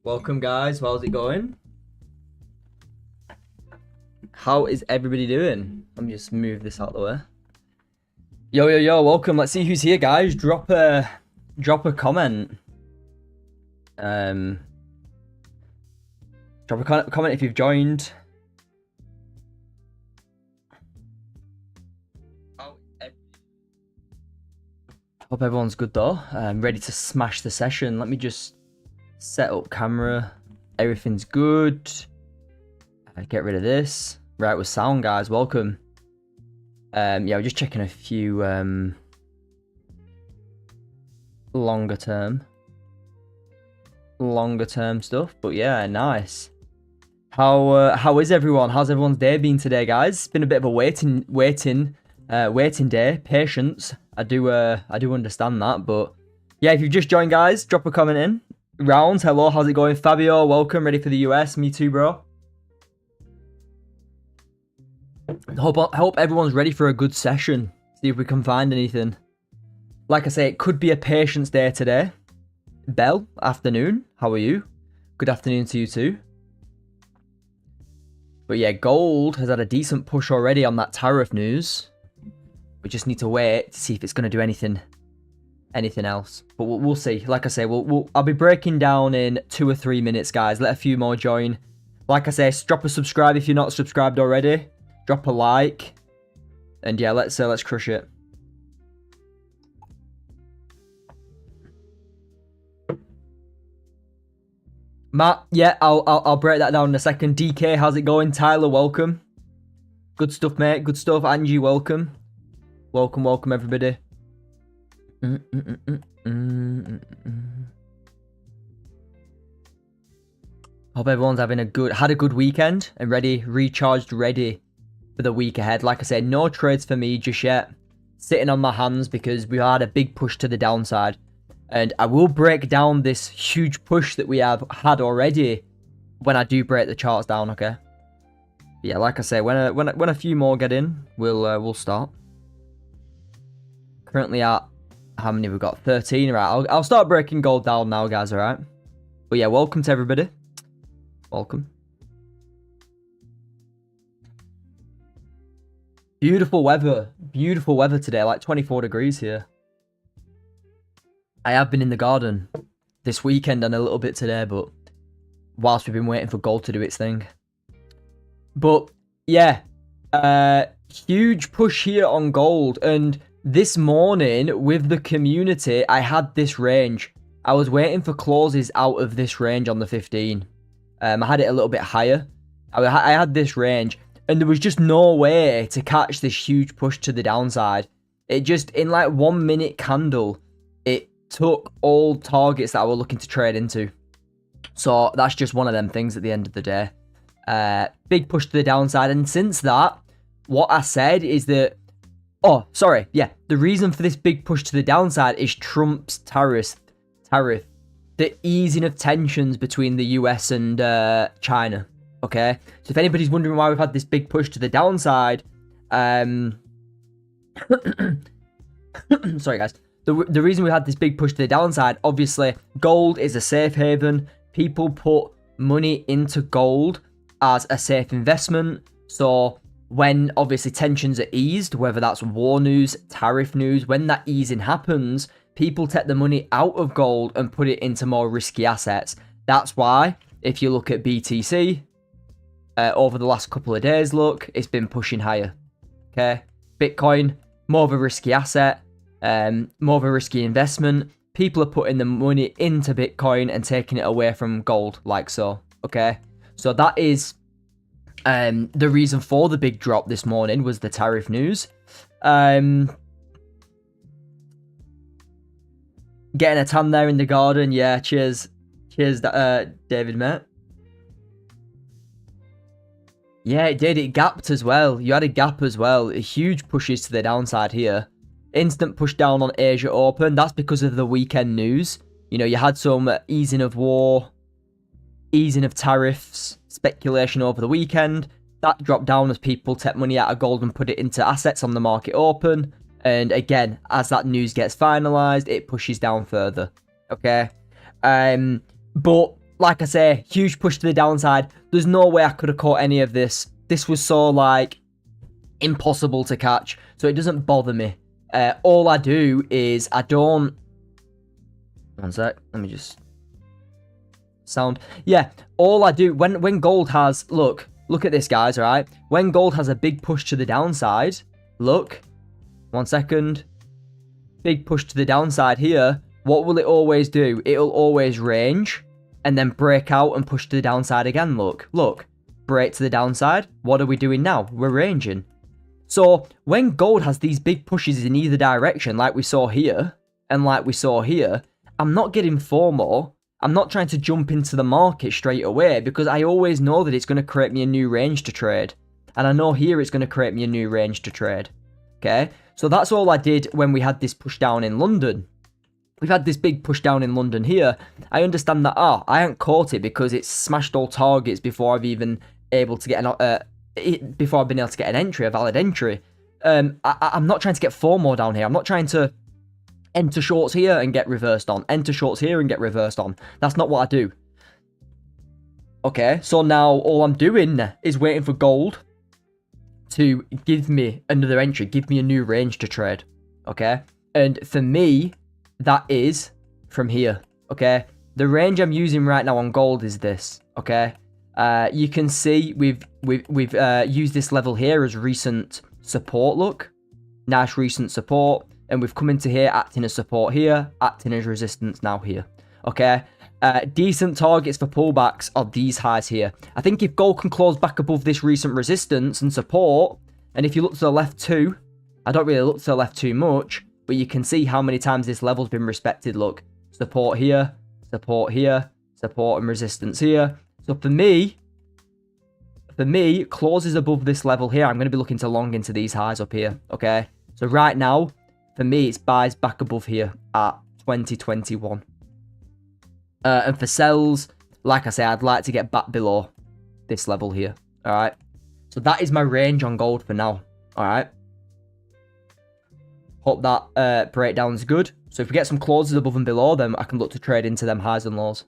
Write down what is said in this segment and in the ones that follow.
Welcome, guys. How's it going? How is everybody doing? Let me just move this out of the way. Yo, welcome. Let's see who's here, guys. Drop a comment. Drop a comment if you've joined. Hope everyone's good though. Ready to smash the session. Let me just set up camera. Everything's good. Get rid of this. Right, with sound, guys. Welcome. Yeah, we're just checking a few longer term stuff. But yeah, nice. How is everyone? How's everyone's day been today, guys? It's been a bit of a waiting day. Patience. I do understand that, but yeah, if you've just joined, guys, drop a comment in. Rounds, hello, how's it going? Fabio, welcome. Ready for the US? Me too, bro. Hope everyone's ready for a good session. See if we can find anything. Like I say, it could be a patience day today. Bell, afternoon. How are you? Good afternoon to you too. But yeah, gold has had a decent push already on that tariff news. We just need to wait to see if it's going to do anything else. But we'll see. Like I say, I'll be breaking down in 2 or 3 minutes, guys. Let a few more join. Like I say, drop a subscribe if you're not subscribed already. Drop a like. And yeah, let's crush it. Matt, yeah, I'll break that down in a second. DK, how's it going? Tyler, welcome. Good stuff, mate. Good stuff. Angie, welcome. Welcome, everybody. Hope everyone's having had a good weekend and recharged, ready for the week ahead. Like I said, no trades for me just yet. Sitting on my hands because we had a big push to the downside. And I will break down this huge push that we have had already when I do break the charts down, okay? Yeah, like I say, when a few more get in, we'll start. Currently at how many we've got? 13, right? I'll start breaking gold down now, guys, alright? But yeah, welcome to everybody. Welcome. Beautiful weather today, like 24 degrees here. I have been in the garden this weekend and a little bit today, but whilst we've been waiting for gold to do its thing. But yeah, huge push here on gold. And this morning with the community, I had this range. I was waiting for closes out of this range on the 15. I had it a little bit higher. I had this range and there was just no way to catch this huge push to the downside. It just, in like 1 minute candle, it took all targets that I were looking to trade into. So that's just one of them things at the end of the day. Big push to the downside. And since that, what I said is that, oh, sorry, yeah, the reason for this big push to the downside is Trump's tariff. The easing of tensions between the US and China. Okay? So if anybody's wondering why we've had this big push to the downside, sorry guys. The reason we had this big push to the downside, obviously, gold is a safe haven. People put money into gold as a safe investment. So when, obviously, tensions are eased, whether that's war news, tariff news, when that easing happens, people take the money out of gold and put it into more risky assets. That's why, if you look at BTC, over the last couple of days, look, it's been pushing higher. Okay? Bitcoin, more of a risky asset. More of a risky investment. People are putting the money into Bitcoin and taking it away from gold, like so. Okay, so that is the reason for the big drop this morning was the tariff news. Getting a tan there in the garden. Yeah, cheers, David, mate. Yeah, it did. It gapped as well. You had a gap as well. Huge pushes to the downside here. Instant push down on Asia Open. That's because of the weekend news. You know, you had some easing of war, easing of tariffs, speculation over the weekend. That dropped down as people took money out of gold and put it into assets on the market open. And again, as that news gets finalized, it pushes down further. Okay? But like I say, huge push to the downside. There's no way I could have caught any of this. This was so, like, impossible to catch. So it doesn't bother me. All I do is I don't... One sec. Let me just... Sound. Yeah, all I do... When gold has... Look at this, guys, alright? When gold has a big push to the downside... Look. 1 second. Big push to the downside here. What will it always do? It'll always range and then break out and push to the downside again. Look. Break to the downside. What are we doing now? We're ranging. So when gold has these big pushes in either direction, like we saw here and like we saw here, I'm not getting FOMO. I'm not trying to jump into the market straight away because I always know that it's going to create me a new range to trade. And I know here it's going to create me a new range to trade. Okay, so that's all I did when we had this push down in London. We've had this big push down in London here. I understand that, I haven't caught it because it's smashed all targets before I've even able to get before I've been able to get an entry, a valid entry. I'm not trying to get FOMO down here. I'm not trying to enter shorts here and get reversed on. Enter shorts here and get reversed on. That's not what I do. Okay, so now all I'm doing is waiting for gold to give me another entry, give me a new range to trade, okay? And for me, that is from here, okay? The range I'm using right now on gold is this, okay? You can see we've used this level here as recent support, look. Nice recent support. And we've come into here, acting as support here, acting as resistance now here, okay? Decent targets for pullbacks are these highs here. I think if gold can close back above this recent resistance and support, and if you look to the left too, I don't really look to the left too much, but you can see how many times this level's been respected. Look, support here, support here, support and resistance here. So for me, closes above this level here, I'm going to be looking to long into these highs up here, okay? So right now, for me, it's buys back above here at 2021. And for sells, like I say, I'd like to get back below this level here. All right. So that is my range on gold for now. All right. Hope that breakdown's good. So if we get some closes above and below them, I can look to trade into them highs and lows.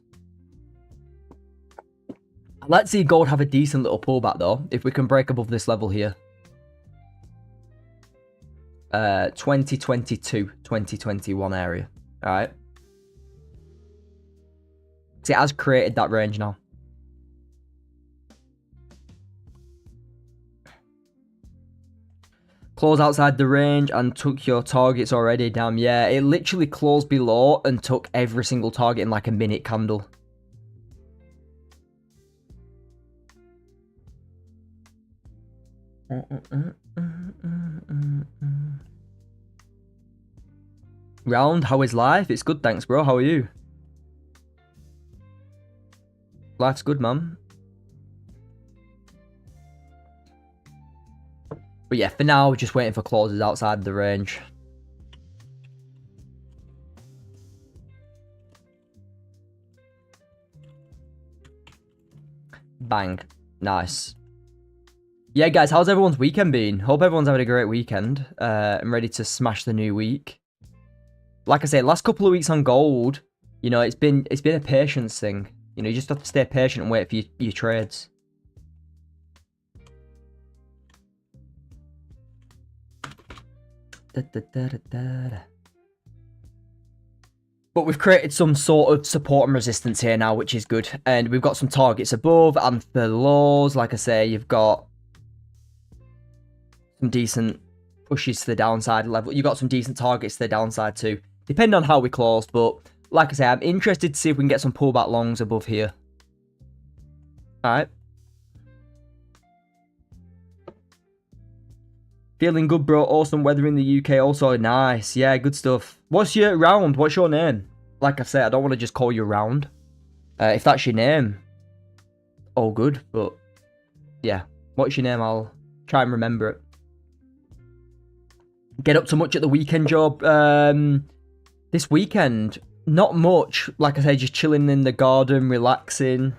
Let's see gold have a decent little pullback though, if we can break above this level here. 2022, 2021 area. All right. See, it has created that range now. Close outside the range and took your targets already. Damn, yeah. It literally closed below and took every single target in like a minute candle. Round, how is life? It's good, thanks, bro. How are you? Life's good, man. But yeah, for now, we're just waiting for closes outside the range. Bang. Nice. Yeah, guys, how's everyone's weekend been? Hope everyone's having a great weekend. I'm ready to smash the new week. Like I say, last couple of weeks on gold, you know, it's been a patience thing. You know, you just have to stay patient and wait for your trades. But we've created some sort of support and resistance here now, which is good. And we've got some targets above and the lows. Like I say, you've got some decent pushes to the downside level. You've got some decent targets to the downside too, depending on how we closed. But like I say, I'm interested to see if we can get some pullback longs above here. Alright. Feeling good, bro. Awesome weather in the UK. Also nice. Yeah, good stuff. What's your round? What's your name? Like I said, I don't want to just call you round. If that's your name, all good. But yeah, what's your name? I'll try and remember it. Get up to much at the weekend, job. This weekend, not much. Like I said, just chilling in the garden, relaxing.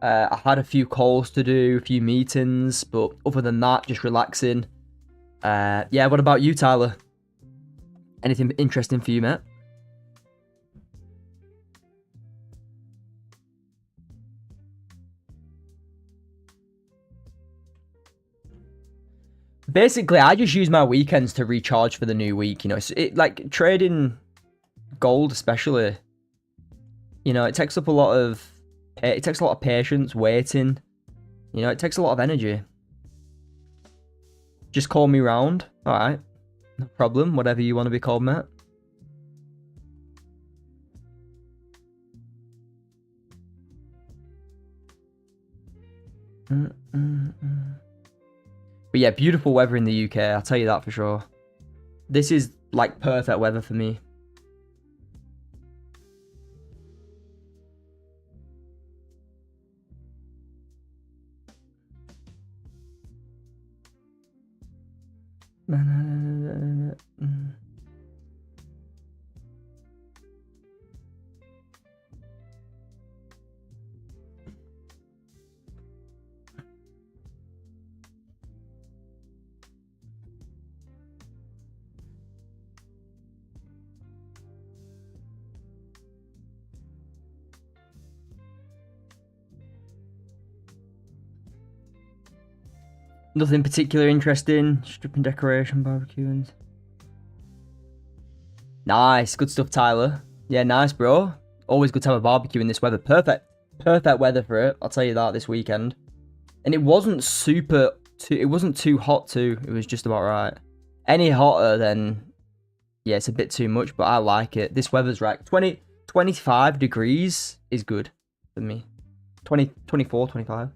I had a few calls to do, a few meetings, but other than that, just relaxing. Yeah, what about you, Tyler? Anything interesting for you, mate? Basically, I just use my weekends to recharge for the new week. You know, it like trading gold, especially. You know, it takes up a lot of patience, waiting. You know, it takes a lot of energy. Just call me round. All right, no problem. Whatever you want to be called, mate. But yeah, beautiful weather in the UK, I'll tell you that for sure. This is like perfect weather for me. Nothing particular interesting. Stripping decoration, barbecuing. Nice, good stuff, Tyler. Yeah, nice, bro. Always good to have a barbecue in this weather. Perfect weather for it. I'll tell you that this weekend. And it wasn't it wasn't too hot too. It was just about right. Any hotter than, yeah, it's a bit too much, but I like it. This weather's right. 25 degrees is good for me. 24, 25.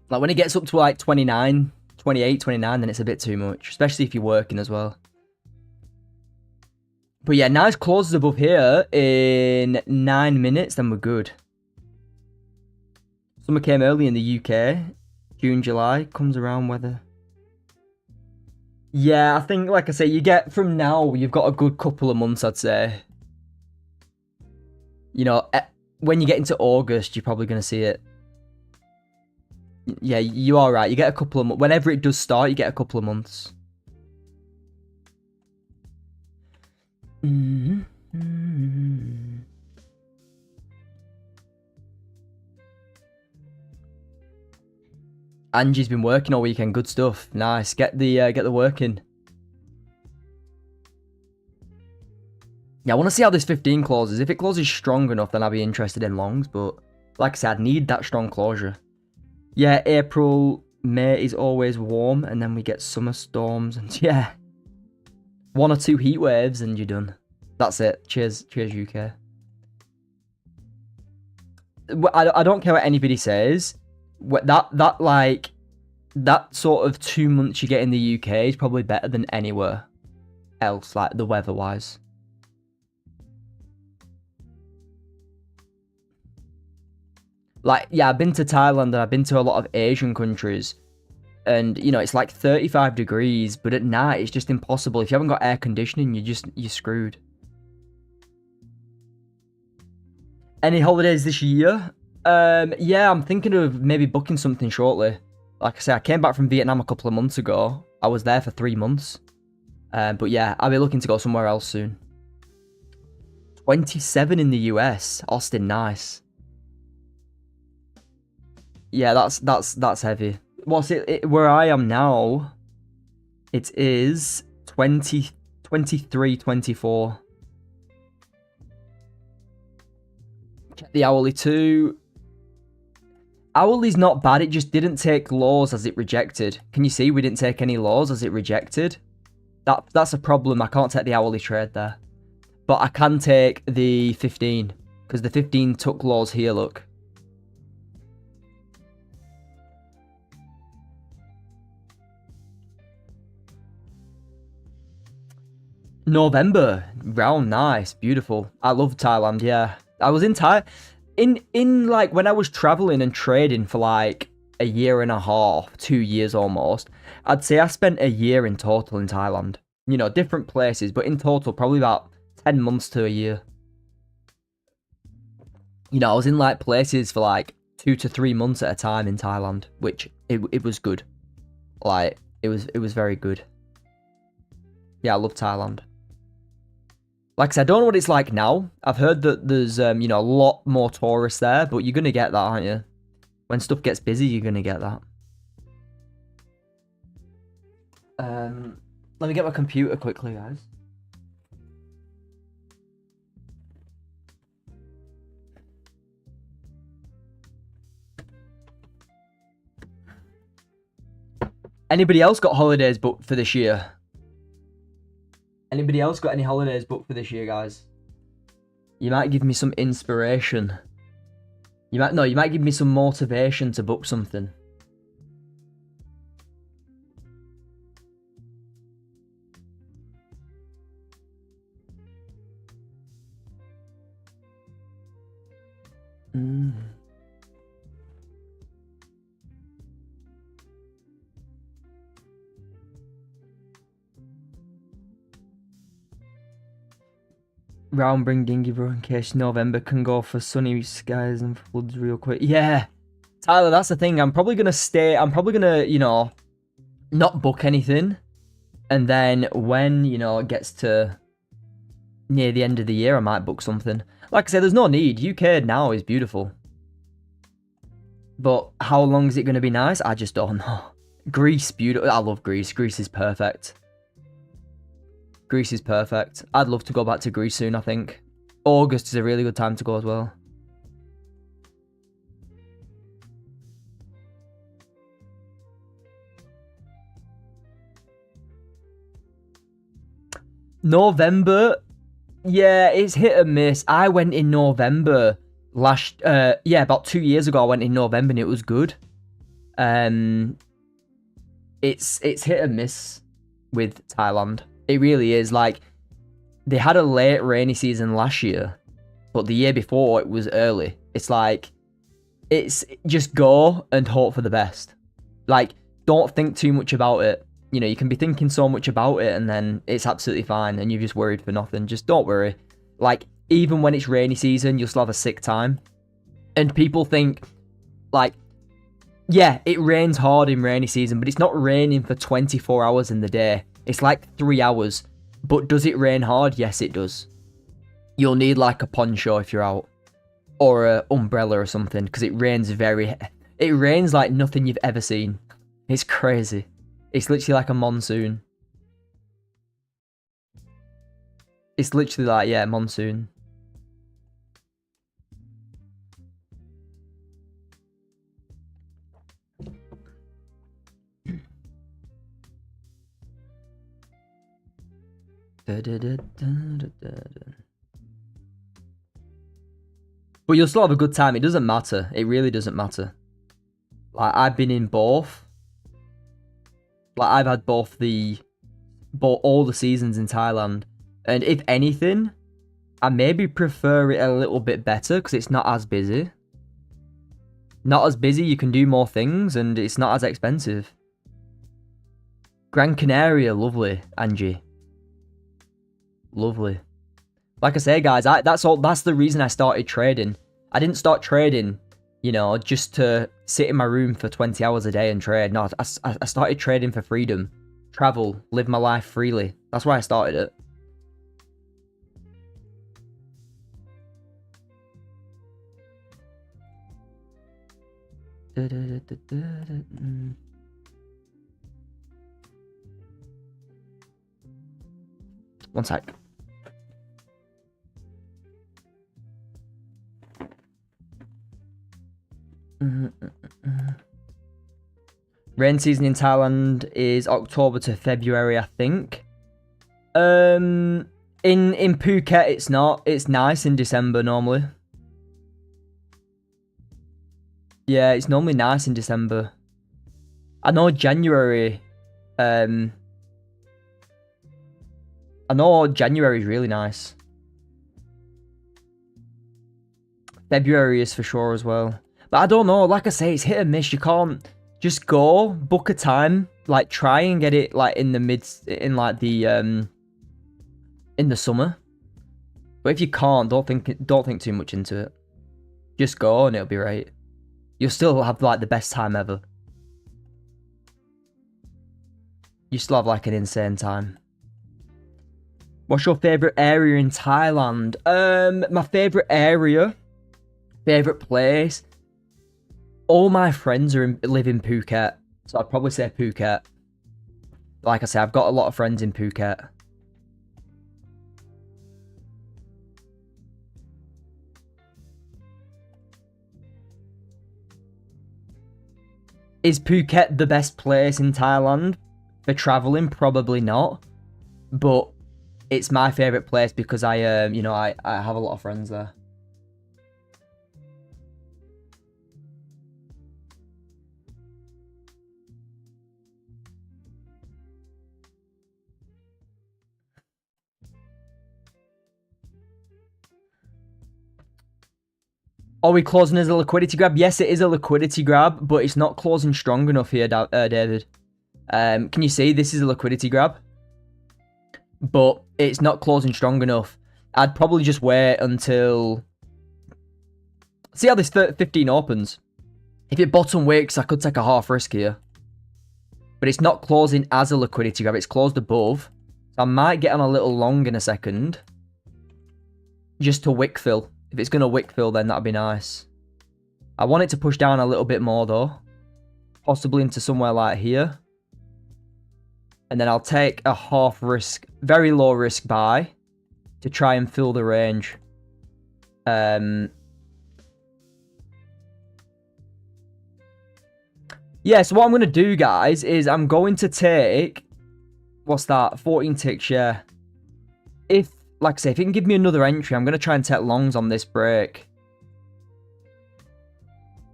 Like when it gets up to like 29, 28, 29, then it's a bit too much, especially if you're working as well. But yeah, nice clauses above here in 9 minutes, then we're good. Summer came early in the UK. June, July comes around weather. Yeah, I think, like I say, you get from now, you've got a good couple of months, I'd say. You know, when you get into August, you're probably going to see it. Yeah, you are right. You get a couple of months. Whenever it does start, you get a couple of months. Angie's been working all weekend. Good stuff. Nice. Get the work in. Yeah, I want to see how this 15 closes. If it closes strong enough, then I'll be interested in longs. But like I said, I need that strong closure. Yeah, April, May is always warm, and then we get summer storms, and yeah, 1 or 2 heat waves, and you're done. That's it. Cheers, UK. I don't care what anybody says. That sort of 2 months you get in the UK is probably better than anywhere else, like the weather-wise. Like, yeah, I've been to Thailand and I've been to a lot of Asian countries. And, you know, it's like 35 degrees, but at night it's just impossible. If you haven't got air conditioning, you're screwed. Any holidays this year? Yeah, I'm thinking of maybe booking something shortly. Like I said, I came back from Vietnam a couple of months ago. I was there for 3 months. But yeah, I'll be looking to go somewhere else soon. 27 in the US. Austin, nice. Yeah, that's heavy. What's it where I am now? It is 20, 23, 24. Check the hourly too. Hourly's not bad, it just didn't take laws as it rejected. Can you see we didn't take any laws as it rejected? That's a problem. I can't take the hourly trade there. But I can take the 15. Because the 15 took laws here, look. November round, nice, beautiful. I love Thailand. Yeah, I was in in like when I was traveling and trading for like a year and a half, 2 years almost. I'd say I spent a year in total in Thailand. You know, different places, but in total probably about 10 months to a year. You know, I was in like places for like 2 to 3 months at a time in Thailand, which it was good. Like it was very good. Yeah, I love Thailand. Like I said, I don't know what it's like now. I've heard that there's, you know, a lot more tourists there, but you're going to get that, aren't you? When stuff gets busy, you're going to get that. Let me get my computer quickly, guys. Anybody else got holidays booked for this year? Anybody else got any holidays booked for this year, guys? You might give me some inspiration. You might give me some motivation to book something. Round bring dinghy bro in case November can go for sunny skies and floods real quick. Yeah, Tyler, that's the thing. I'm probably gonna, you know, not book anything, and then when, you know, it gets to near the end of the year, I might book something. Like I said, there's no need. UK now is beautiful, but how long is it gonna be nice? I just don't know. Greece, beautiful. I love Greece. Greece is perfect. Greece is perfect. I'd love to go back to Greece soon, I think. August is a really good time to go as well. November, yeah, it's hit and miss. I went in November about 2 years ago. I went in November and it was good. It's hit and miss with Thailand. It really is. Like, they had a late rainy season last year, but the year before it was early. It's like, it's just go and hope for the best. Like, don't think too much about it. You know, you can be thinking so much about it and then it's absolutely fine and you're just worried for nothing. Just don't worry. Like, even when it's rainy season, you'll still have a sick time. And people think, like, yeah, it rains hard in rainy season, but it's not raining for 24 hours in the day. It's like 3 hours. But does it rain hard? Yes, it does. You'll need like a poncho if you're out. Or an umbrella or something. Because it rains it rains like nothing you've ever seen. It's crazy. It's literally like a monsoon. It's literally like, yeah, monsoon. But you'll still have a good time. It doesn't matter. It really doesn't matter. Like, I've been in both. Like, I've had all the seasons in Thailand. And if anything, I maybe prefer it a little bit better because it's not as busy. Not as busy, you can do more things, and it's not as expensive. Gran Canaria, lovely, Angie. Lovely. Like I say, guys, that's the reason I started trading. I didn't start trading, you know, just to sit in my room for 20 hours a day and trade. No, I started trading for freedom. Travel, live my life freely. That's why I started it. One sec. Rain season in Thailand is October to February, I think. In Phuket, it's not. It's nice in December normally. Yeah, it's normally nice in December. I know January. I know January is really nice. February is for sure as well. But I don't know. Like I say, it's hit and miss. You can't just go book a time. Like, try and get it like in the in the summer. But if you can't, don't think too much into it. Just go and it'll be right. You'll still have like the best time ever. You still have like an insane time. What's your favourite area in Thailand? My favourite area, favourite place. All my friends live in Phuket, so I'd probably say Phuket. Like I say, I've got a lot of friends in Phuket. Is Phuket the best place in Thailand for traveling? Probably not. But it's my favourite place because I have a lot of friends there. Are we closing as a liquidity grab? Yes, it is a liquidity grab, but it's not closing strong enough here, David. Can you see this is a liquidity grab? But it's not closing strong enough. I'd probably just wait until... See how this 15 opens. If it bottom wicks, I could take a half risk here. But it's not closing as a liquidity grab. It's closed above. So I might get on a little long in a second. Just to wick fill. If it's going to wick fill, then that'd be nice. I want it to push down a little bit more, though. Possibly into somewhere like here. And then I'll take a half risk, very low risk buy to try and fill the range. Yeah, so what I'm going to do, guys, is I'm going to take... What's that? 14 ticks, yeah. If, like I say, if it can give me another entry, I'm going to try and take longs on this break.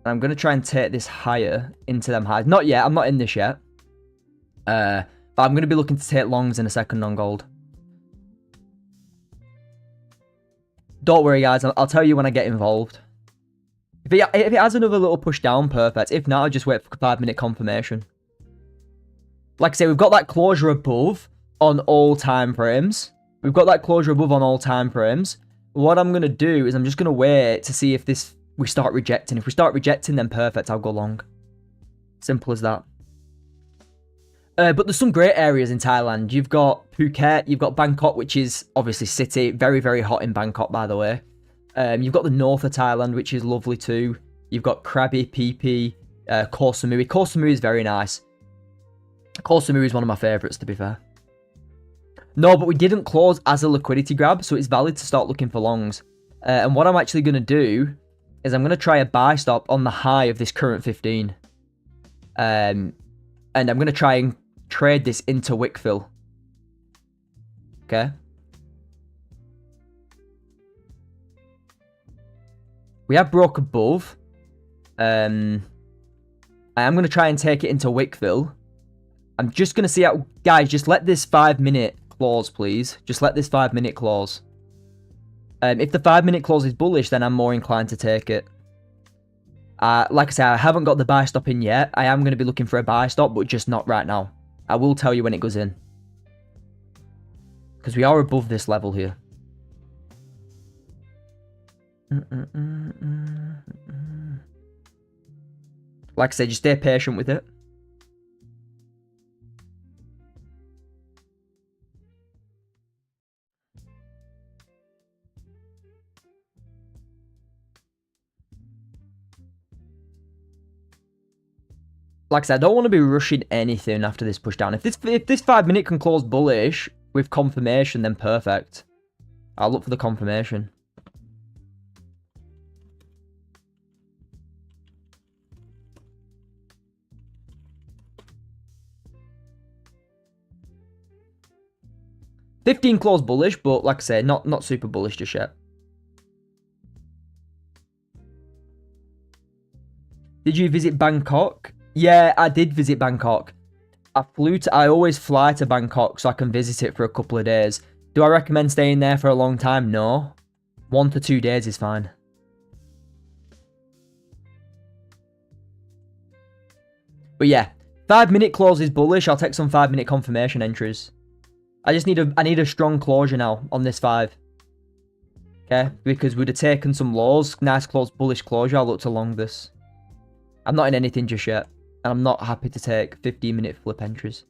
I'm going to try and take this higher into them highs. Not yet. I'm not in this yet. But I'm going to be looking to take longs in a second on gold. Don't worry, guys. I'll tell you when I get involved. If it has another little push down, perfect. If not, I'll just wait for 5-minute confirmation. Like I say, we've got that closure above on all time frames. We've got that closure above on all time frames. What I'm going to do is I'm just going to wait to see if we start rejecting. If we start rejecting, then perfect, I'll go long. Simple as that. But there's some great areas in Thailand. You've got Phuket, you've got Bangkok, which is obviously city. Very, very hot in Bangkok, by the way. You've got the north of Thailand, which is lovely too. You've got Krabi, Phi Phi, Koh Samui. Koh Samui is very nice. Koh Samui is one of my favourites, to be fair. No, but we didn't close as a liquidity grab, so it's valid to start looking for longs. And what I'm actually going to do is I'm going to try a buy stop on the high of this current 15. And I'm going to try and trade this into wick fill. Okay. We have broke above. I am going to try and take it into wick fill. I'm just going to see how... Guys, just let this 5-minute close, please. Just let this 5-minute close. If the 5-minute close is bullish, then I'm more inclined to take it. Like I said, I haven't got the buy stop in yet. I am going to be looking for a buy stop, but just not right now. I will tell you when it goes in. Because we are above this level here. Like I said, just stay patient with it. Like I said, I don't want to be rushing anything after this push down. If this 5-minute can close bullish with confirmation, then perfect. I'll look for the confirmation. $15 close bullish, but like I said, not super bullish just yet. Did you visit Bangkok? Yeah, I did visit Bangkok. I always fly to Bangkok so I can visit it for a couple of days. Do I recommend staying there for a long time? No. 1 to 2 days is fine. But yeah, 5-minute close is bullish. I'll take some 5-minute confirmation entries. I need a strong closure now on this 5. Okay, because we'd have taken some lows. Nice close bullish closure. I'll look to long this. I'm not in anything just yet. And I'm not happy to take 15-minute flip entries.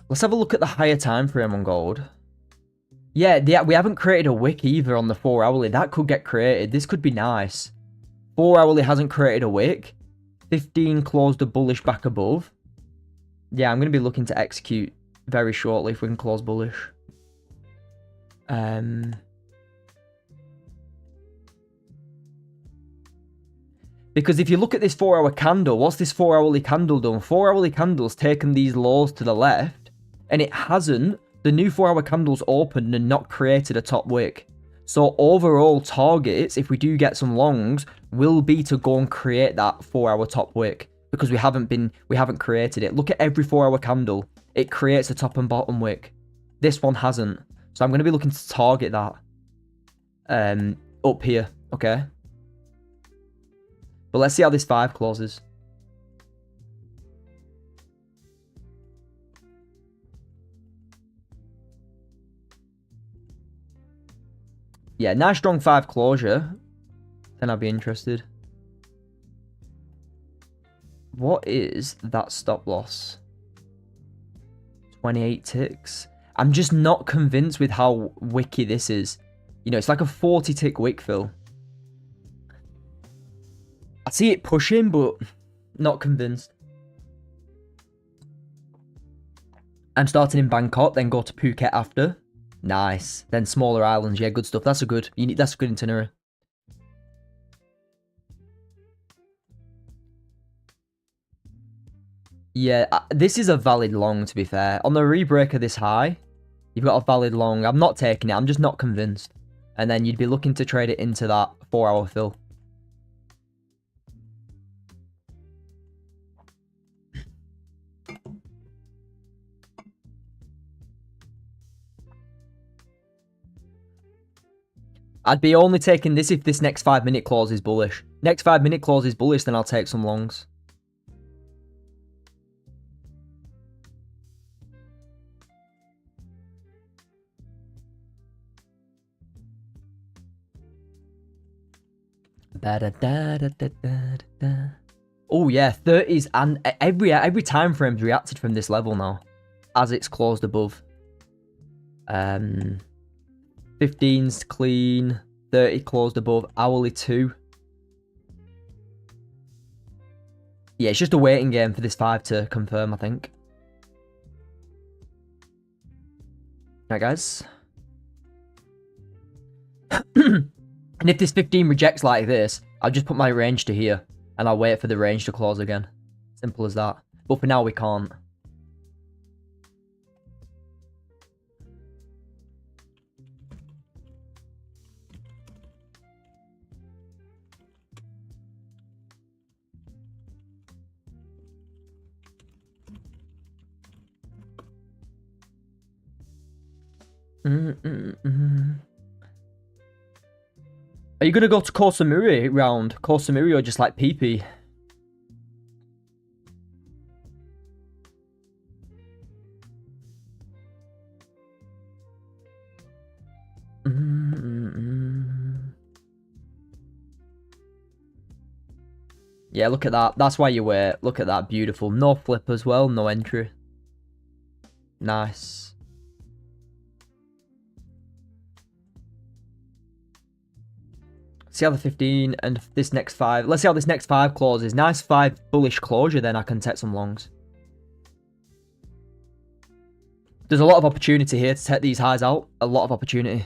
Let's have a look at the higher time frame on gold. Yeah, we haven't created a wick either on the 4 hourly. That could get created. This could be nice. 4 hourly hasn't created a wick. 15 closed a bullish back above. Yeah, I'm going to be looking to execute very shortly if we can close bullish. Because if you look at this 4 hour candle, what's this 4 hourly candle done? 4 hourly candle's taken these lows to the left, and it hasn't. The new 4 hour candle's opened and not created a top wick. So overall targets, if we do get some longs, will be to go and create that 4 hour top wick. Because we haven't created it. Look at every 4 hour candle. It creates a top and bottom wick. This one hasn't. So I'm going to be looking to target that. Up here. Okay. But let's see how this 5 closes. Yeah, nice strong 5 closure. Then I'll be interested. What is that stop loss? 28 ticks. I'm just not convinced with how wicky this is. You know, it's like a 40 tick wick fill. I see it pushing, but not convinced. I'm starting in Bangkok, then go to Phuket after. Nice. Then smaller islands. Yeah, good stuff. That's a good itinerary. Yeah, this is a valid long, to be fair. On the rebreaker this high, you've got a valid long. I'm not taking it. I'm just not convinced. And then you'd be looking to trade it into that 4 hour fill. I'd be only taking this if this next 5 minute close is bullish. Next 5 minute close is bullish, then I'll take some longs. Oh yeah, 30s and every time frame's reacted from this level now, as it's closed above. 15's clean, 30 closed above, hourly 2. Yeah, it's just a waiting game for this 5 to confirm, I think. Right, guys. And if this 15 rejects like this, I'll just put my range to here, and I'll wait for the range to close again. Simple as that. But for now, we can't. Are you going to go to Koh Samui round? Koh Samui or just like PP? Yeah, look at that. That's why you wait. Look at that. Beautiful. No flip as well. No entry. Nice. See how the 15 and this next 5. Let's see how this next 5 closes. Nice 5 bullish closure, then I can take some longs. There's a lot of opportunity here to take these highs out. A lot of opportunity.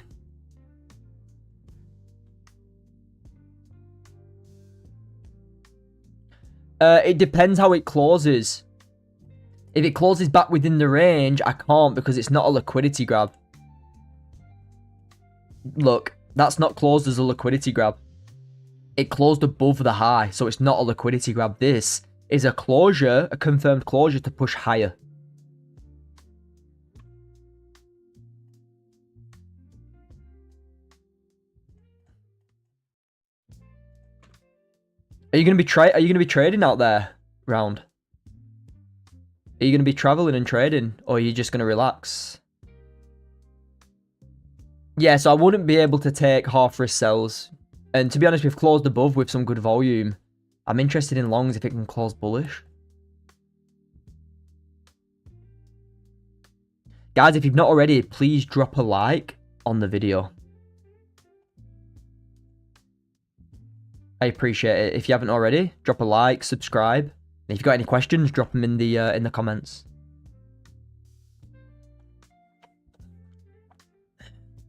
It depends how it closes. If it closes back within the range, I can't because it's not a liquidity grab. Look. That's not closed as a liquidity grab. It closed above the high, so it's not a liquidity grab. This is a closure, a confirmed closure to push higher. Are you gonna be trading out there, round? Are you gonna be traveling and trading, or are you just gonna relax? Yeah, so I wouldn't be able to take half risk sells. And to be honest, we've closed above with some good volume. I'm interested in longs if it can close bullish. Guys, if you've not already, please drop a like. on the video. I appreciate it. If you haven't already, drop a like, subscribe. And if you've got any questions, drop them in the comments.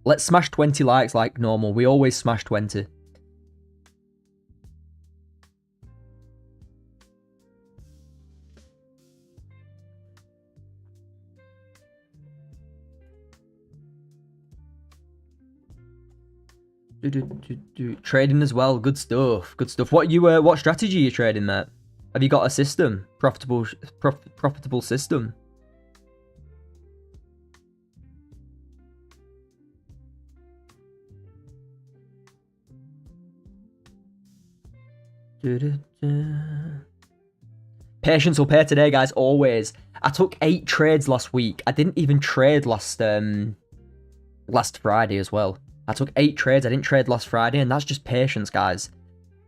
Let's smash 20 likes like normal. We always smash 20. Trading as well, good stuff, good stuff. What strategy are you trading, mate? Have you got a system, profitable system? Patience will pay today, guys. Always. I took 8 trades last week. I didn't even trade last Friday as well. I took 8 trades. I didn't trade last Friday, and that's just patience, guys.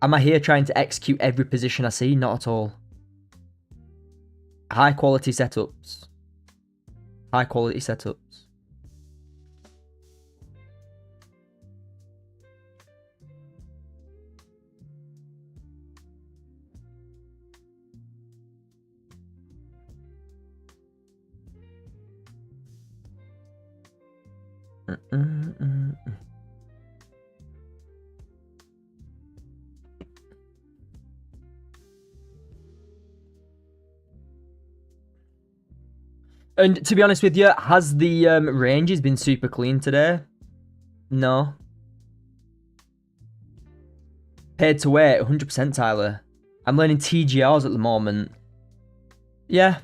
Am I here trying to execute every position I see? Not at all. High quality setups. High quality setups. And to be honest with you, has the ranges been super clean today? No. Paid to wait, 100% Tyler. I'm learning TGRs at the moment. Yeah.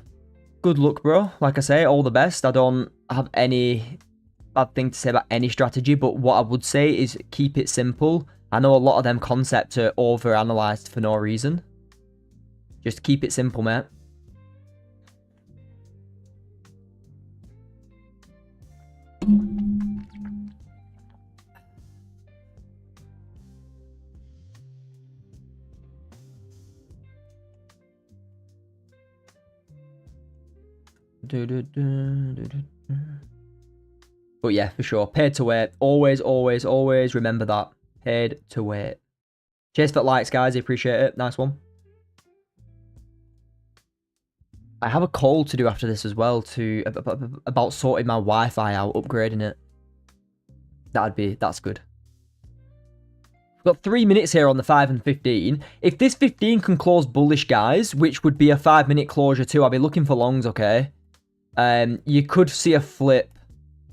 Good luck, bro. Like I say, all the best. I don't have any bad thing to say about any strategy, but what I would say is keep it simple. I know a lot of them concepts are over-analysed for no reason. Just keep it simple, mate. But yeah, for sure. Paid to wait. Always, always, always remember that. Paid to wait. Cheers for the likes, guys. I appreciate it. Nice one. I have a call to do after this as well about sorting my Wi-Fi out, upgrading it. That's good. We've got 3 minutes here on the 5 and 15. If this 15 can close bullish, guys, which would be a 5-minute closure too, I'll be looking for longs, okay? You could see a flip.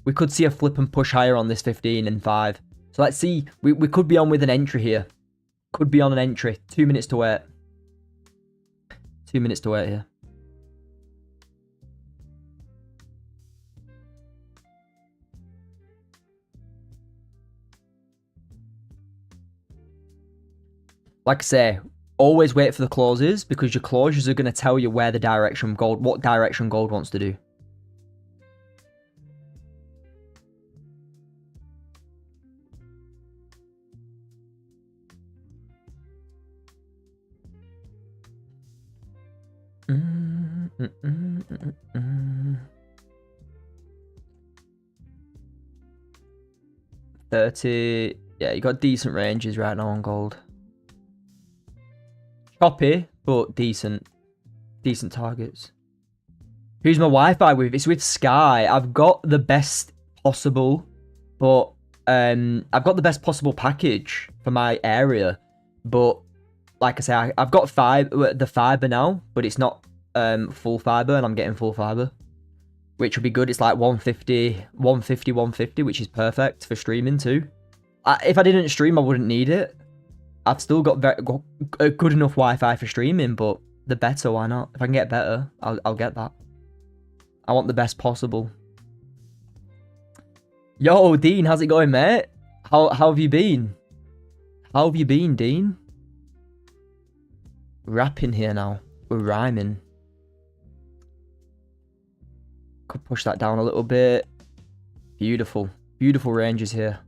We could see a flip and push higher on this 15 and 5. So let's see. We could be on with an entry here. Could be on an entry. 2 minutes to wait. 2 minutes to wait here. Like I say, always wait for the closes because your closures are going to tell you where the direction gold, what direction gold wants to do. $30. Yeah, you got decent ranges right now on gold. Choppy, but decent. Decent targets. Who's my Wi-Fi with? It's with Sky. I've got the best possible, but I've got the best possible package for my area. But like I say, I've got the fiber now, but it's not full fiber, and I'm getting full fiber, which would be good. It's like 150, which is perfect for streaming too. If I didn't stream, I wouldn't need it. I've still got good enough Wi-Fi for streaming, but the better, why not? If I can get better, I'll get that. I want the best possible. Yo, Dean, how's it going, mate? How have you been? How have you been, Dean? Rapping here now. We're rhyming. Could push that down a little bit. Beautiful. Beautiful ranges here.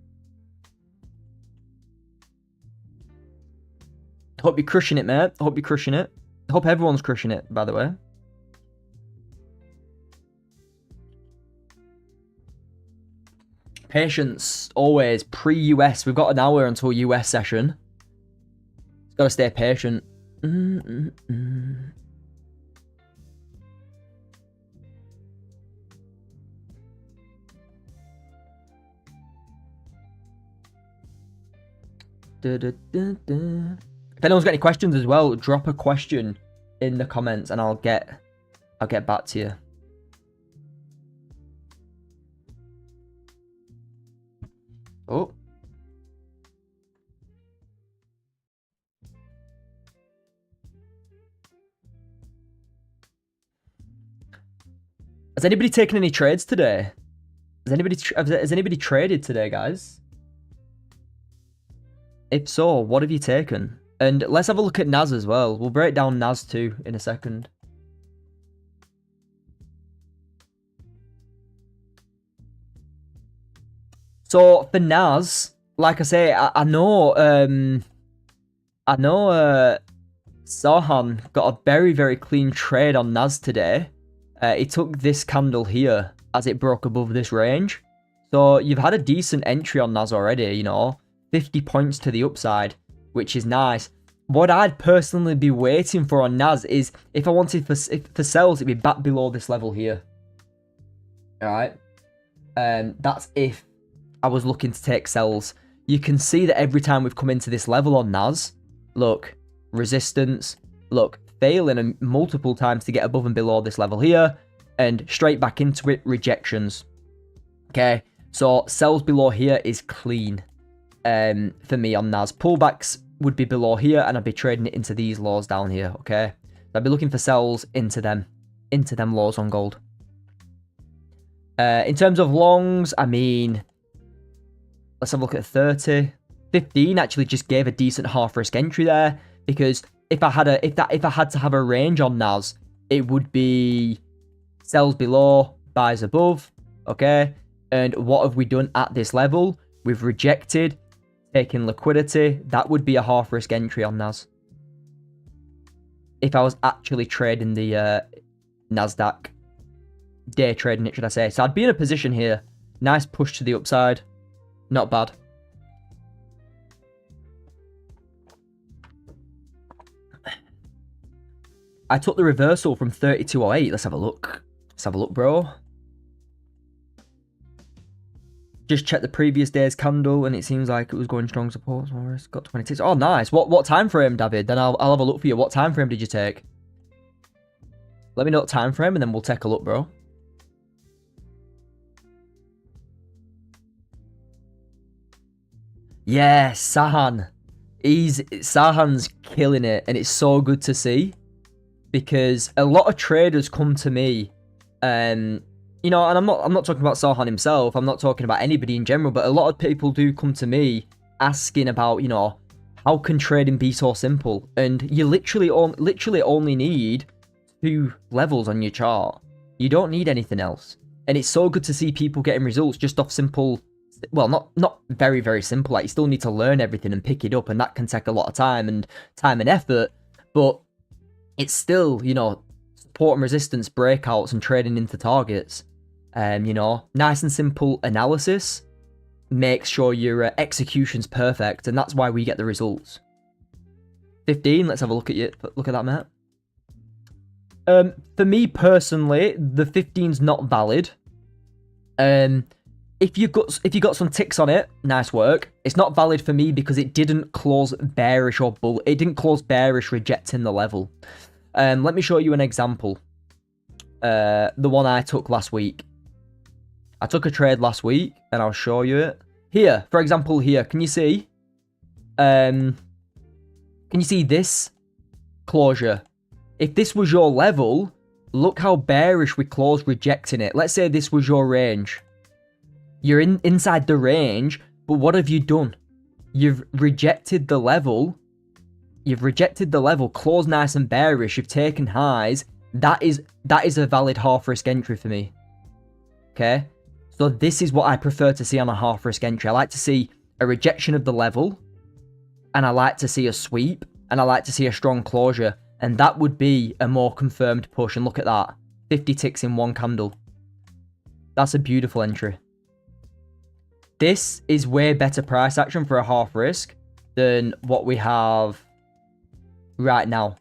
Hope you're crushing it, mate. Hope you're crushing it. Hope everyone's crushing it, by the way. Patience, always. Pre-US. We've got an hour until US session. Gotta stay patient. If anyone's got any questions as well, drop a question in the comments and I'll get back to you. Oh. Has anybody taken any trades today? Has anybody traded today, guys? If so, what have you taken? And let's have a look at NAS as well. We'll break down NAS too in a second. So for NAS, like I say, I know Sahan got a very, very clean trade on NAS today. He took this candle here as it broke above this range. So you've had a decent entry on NAS already, you know, 50 points to the upside, which is nice. What I'd personally be waiting for on NAS is if I wanted for sells, it'd be back below this level here. All right. That's if I was looking to take sells. You can see that every time we've come into this level on NAS, look, resistance, look, failing multiple times to get above and below this level here, and straight back into it, rejections. Okay, so sells below here is clean for me on NAS. Pullbacks would be below here, and I'd be trading it into these lows down here, okay? So I'd be looking for sells into them lows on gold. In terms of longs, I mean, let's have a look at 30. 15 actually just gave a decent half risk entry there, because if I had to have a range on NAS, it would be sells below, buys above, okay? And what have we done at this level? We've rejected, taken liquidity. That would be a half risk entry on NAS. If I was actually trading the NASDAQ, day trading it, should I say. So I'd be in a position here. Nice push to the upside. Not bad. I took the reversal from 3208. Let's have a look. Let's have a look, bro. Just checked the previous day's candle, and it seems like it was going strong support. So it's got 26. Oh, nice. What time frame, David? Then I'll have a look for you. What time frame did you take? Let me know what time frame, and then we'll take a look, bro. Yeah, Sahan. Sahan's killing it, and it's so good to see. Because a lot of traders come to me, you know, and I'm not talking about Sahan himself. I'm not talking about anybody in general, but a lot of people do come to me asking about, you know, how can trading be so simple? And you literally only need 2 levels on your chart. You don't need anything else. And it's so good to see people getting results just off simple. Well, not very, very simple. Like, you still need to learn everything and pick it up, and that can take a lot of time and effort. But it's still, you know, support and resistance breakouts and trading into targets. You know, nice and simple analysis makes sure your execution's perfect, and that's why we get the results. 15, let's have a look at that, mate. For me personally, the 15's not valid. If you got some ticks on it, nice work. It's not valid for me because it didn't close bearish or bull. It didn't close bearish, rejecting the level. Let me show you an example. The one I took last week. I took a trade last week, and I'll show you it. Here, for example, here. Can you see? Can you see this closure? If this was your level, look how bearish we closed, rejecting it. Let's say this was your range. You're inside the range, but what have you done? You've rejected the level. You've rejected the level, closed nice and bearish. You've taken highs. That is a valid half risk entry for me. Okay, so this is what I prefer to see on a half risk entry. I like to see a rejection of the level, and I like to see a sweep, and I like to see a strong closure, and that would be a more confirmed push. And look at that, 50 ticks in one candle. That's a beautiful entry. This is way better price action for a half risk than what we have right now.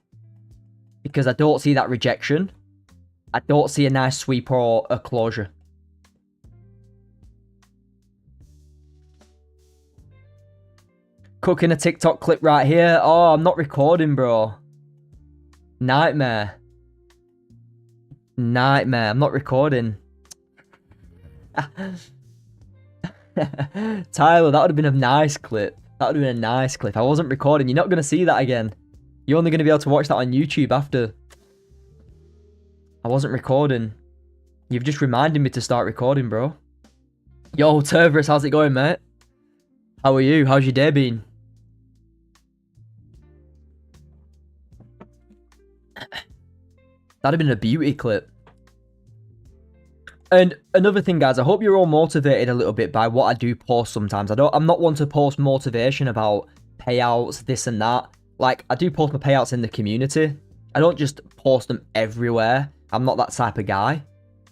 Because I don't see that rejection. I don't see a nice sweep or a closure. Cooking a TikTok clip right here. Oh, I'm not recording, bro. Nightmare. Nightmare. I'm not recording. Tyler, that would have been a nice clip. That would have been a nice clip. I wasn't recording. You're not going to see that again. You're only going to be able to watch that on YouTube after. I wasn't recording. You've just reminded me to start recording, bro. Yo, Terverus, how's it going, mate? How are you? How's your day been? That'd have been a beauty clip. And another thing, guys, I hope you're all motivated a little bit by what I do post sometimes. I'm not one to post motivation about payouts, this and that. Like, I do post my payouts in the community. I don't just post them everywhere. I'm not that type of guy.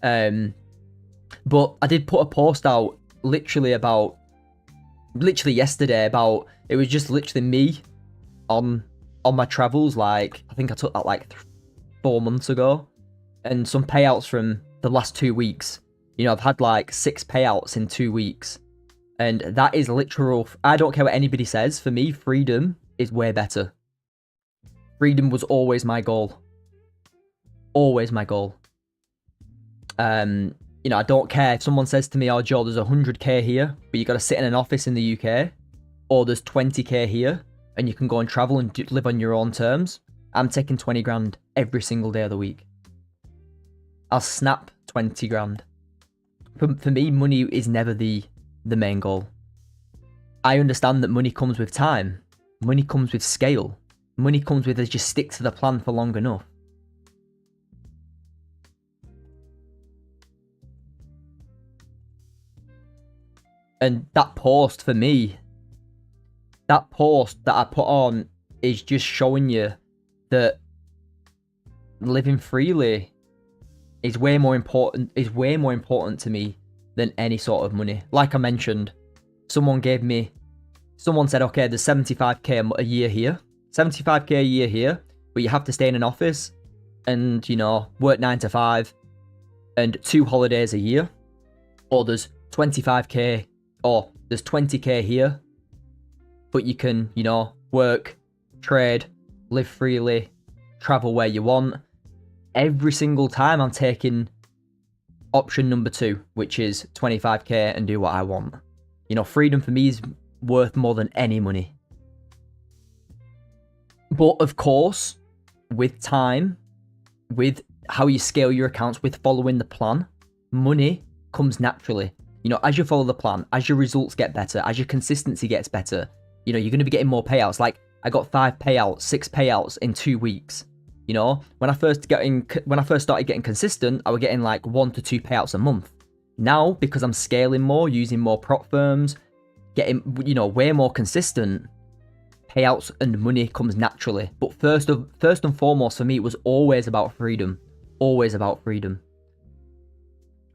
But I did put a post out literally yesterday about, it was just literally me on my travels. Like, I think I took that like 4 months ago, and some payouts from the last 2 weeks. You know, I've had like 6 payouts in 2 weeks, and that is literal. I don't care what anybody says. For me, freedom is way better. Freedom was always my goal. Always my goal. You know, I don't care if someone says to me, oh, Joe, there's 100k here, but you got to sit in an office in the UK, or there's 20k here, and you can go and travel and live on your own terms. I'm taking 20 grand every single day of the week. I'll snap 20 grand. For me, money is never the main goal. I understand that money comes with time. Money comes with scale. Money comes with, as you stick to the plan for long enough. And that post for me, that post that I put on is just showing you that living freely is way more important to me than any sort of money. Like I mentioned, someone said, okay, there's 75k a year here, 75k a year here, but you have to stay in an office and, you know, work 9 to 5 and 2 holidays a year. Or there's 25k, or there's 20k here, but you can, you know, work, trade, live freely, travel where you want. Every single time I'm taking option number 2, which is 25k and do what I want. You know, freedom for me is worth more than any money. But of course, with time, with how you scale your accounts, with following the plan, money comes naturally. You know, as you follow the plan, as your results get better, as your consistency gets better, you know, you're going to be getting more payouts. Like, I got 5 payouts, 6 payouts in 2 weeks. You know, when I first started getting consistent, I was getting like 1 to 2 payouts a month. Now, because I'm scaling more, using more prop firms, getting, you know, way more consistent, payouts and money comes naturally. But first and foremost for me, it was always about freedom. Always about freedom.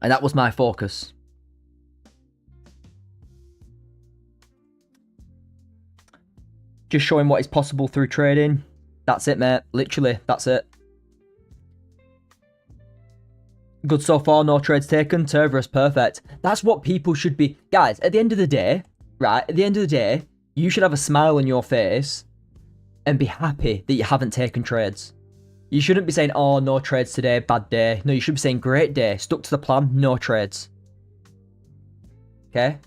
And that was my focus. Just showing what is possible through trading. That's it, mate. Literally, that's it. Good so far, no trades taken. Terverus, perfect. That's what people should be. Guys, at the end of the day, right, at the end of the day, you should have a smile on your face and be happy that you haven't taken trades. You shouldn't be saying, oh, no trades today, bad day. No, you should be saying, great day, stuck to the plan, no trades. Okay?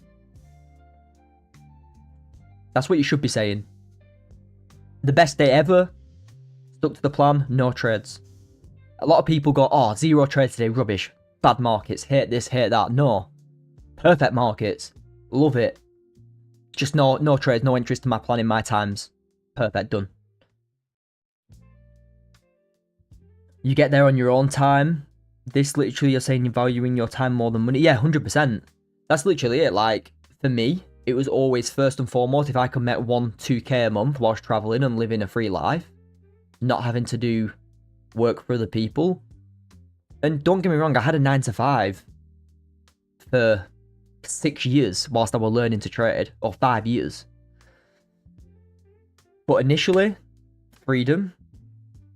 That's what you should be saying. The best day ever, stuck to the plan, no trades. A lot of people go, oh, 0 trades today, rubbish. Bad markets, hate this, hate that. No. Perfect markets. Love it. Just no trades, no entries to my plan in my times. Perfect, done. You get there on your own time. This literally, you're saying you're valuing your time more than money. Yeah, 100%. That's literally it. Like, for me, it was always first and foremost, if I could make 1-2k a month whilst traveling and living a free life, not having to do work for other people. And don't get me wrong, I had a 9 to 5 for 6 years whilst I was learning to trade, or 5 years. But initially, freedom,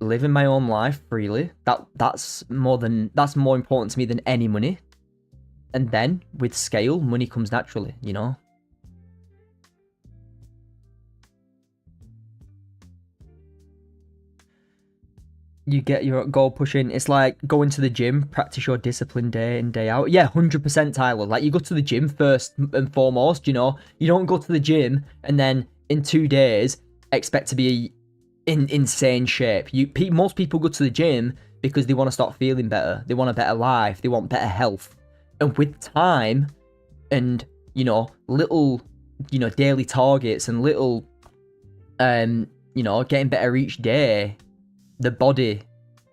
living my own life freely, that's more important to me than any money. And then with scale, money comes naturally, you know? You get your goal pushing. It's like going to the gym, practice your discipline day in, day out. Yeah, 100% Tyler. Like, you go to the gym first and foremost, you know? You don't go to the gym and then in 2 days expect to be in insane shape. Most people go to the gym because they want to start feeling better. They want a better life. They want better health. And with time and, you know, little, you know, daily targets and little, you know, getting better each day, the body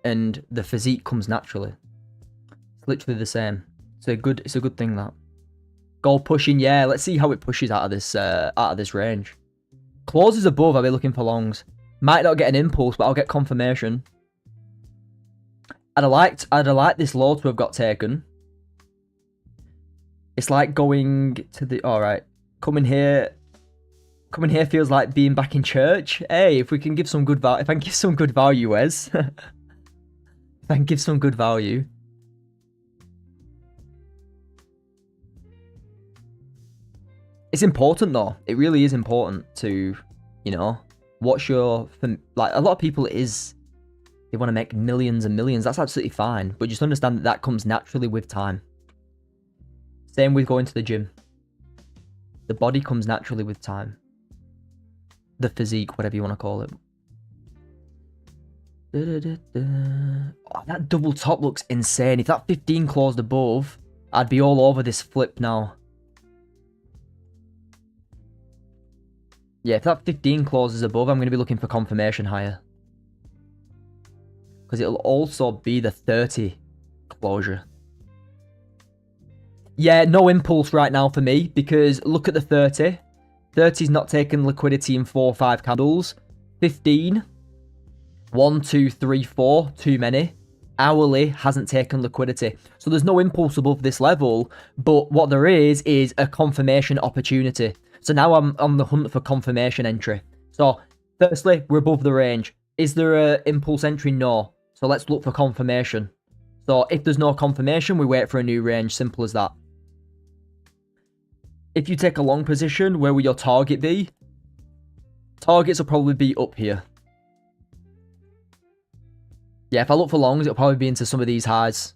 and the physique comes naturally. It's literally the same. It's a good thing, that. Goal pushing, yeah. Let's see how it pushes out of this range. Closes above, I'll be looking for longs. Might not get an impulse, but I'll get confirmation. I'd have liked this low to have got taken. It's like going to the... Alright. Coming here feels like being back in church. Hey, if we can give some good value... If I can give some good value, Wes. If I can give some good value. It's important, though. It really is important to, you know... What's your... Like, a lot of people they want to make millions and millions. That's absolutely fine. But just understand that comes naturally with time. Same with going to the gym. The body comes naturally with time. The physique, whatever you want to call it. Oh, that double top looks insane. If that 15 closed above, I'd be all over this flip now. Yeah, if that 15 closes above, I'm going to be looking for confirmation higher. Because it'll also be the 30 closure. Yeah, no impulse right now for me, because look at the 30. 30's not taken liquidity in 4 or 5 candles. 15. 1, 2, 3, 4. Too many. Hourly hasn't taken liquidity. So there's no impulse above this level, but what there is a confirmation opportunity. So now I'm on the hunt for confirmation entry. So, firstly, we're above the range. Is there an impulse entry? No. So let's look for confirmation. So if there's no confirmation, we wait for a new range. Simple as that. If you take a long position, where will your target be? Targets will probably be up here. Yeah, if I look for longs, it'll probably be into some of these highs.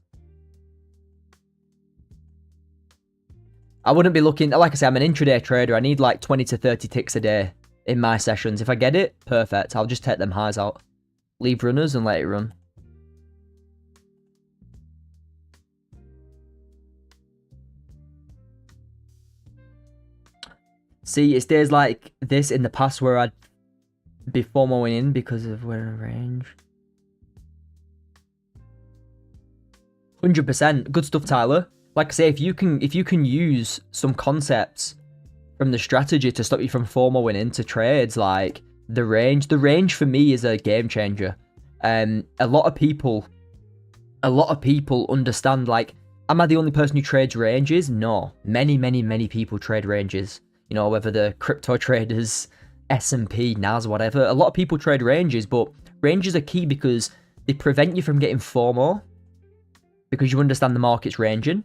I wouldn't be looking... Like I say, I'm an intraday trader. I need like 20 to 30 ticks a day in my sessions. If I get it, perfect. I'll just take them highs out. Leave runners and let it run. See, it's days like this in the past where I'd be FOMOing in because of where in range. 100%. Good stuff, Tyler. Like I say, if you can use some concepts from the strategy to stop you from FOMOing into trades, like the range for me is a game changer. A lot of people understand, like, am I the only person who trades ranges? No. Many people trade ranges. You know, whether the crypto traders, S&P, NAS, whatever. A lot of people trade ranges, but ranges are key because they prevent you from getting FOMO because you understand the market's ranging.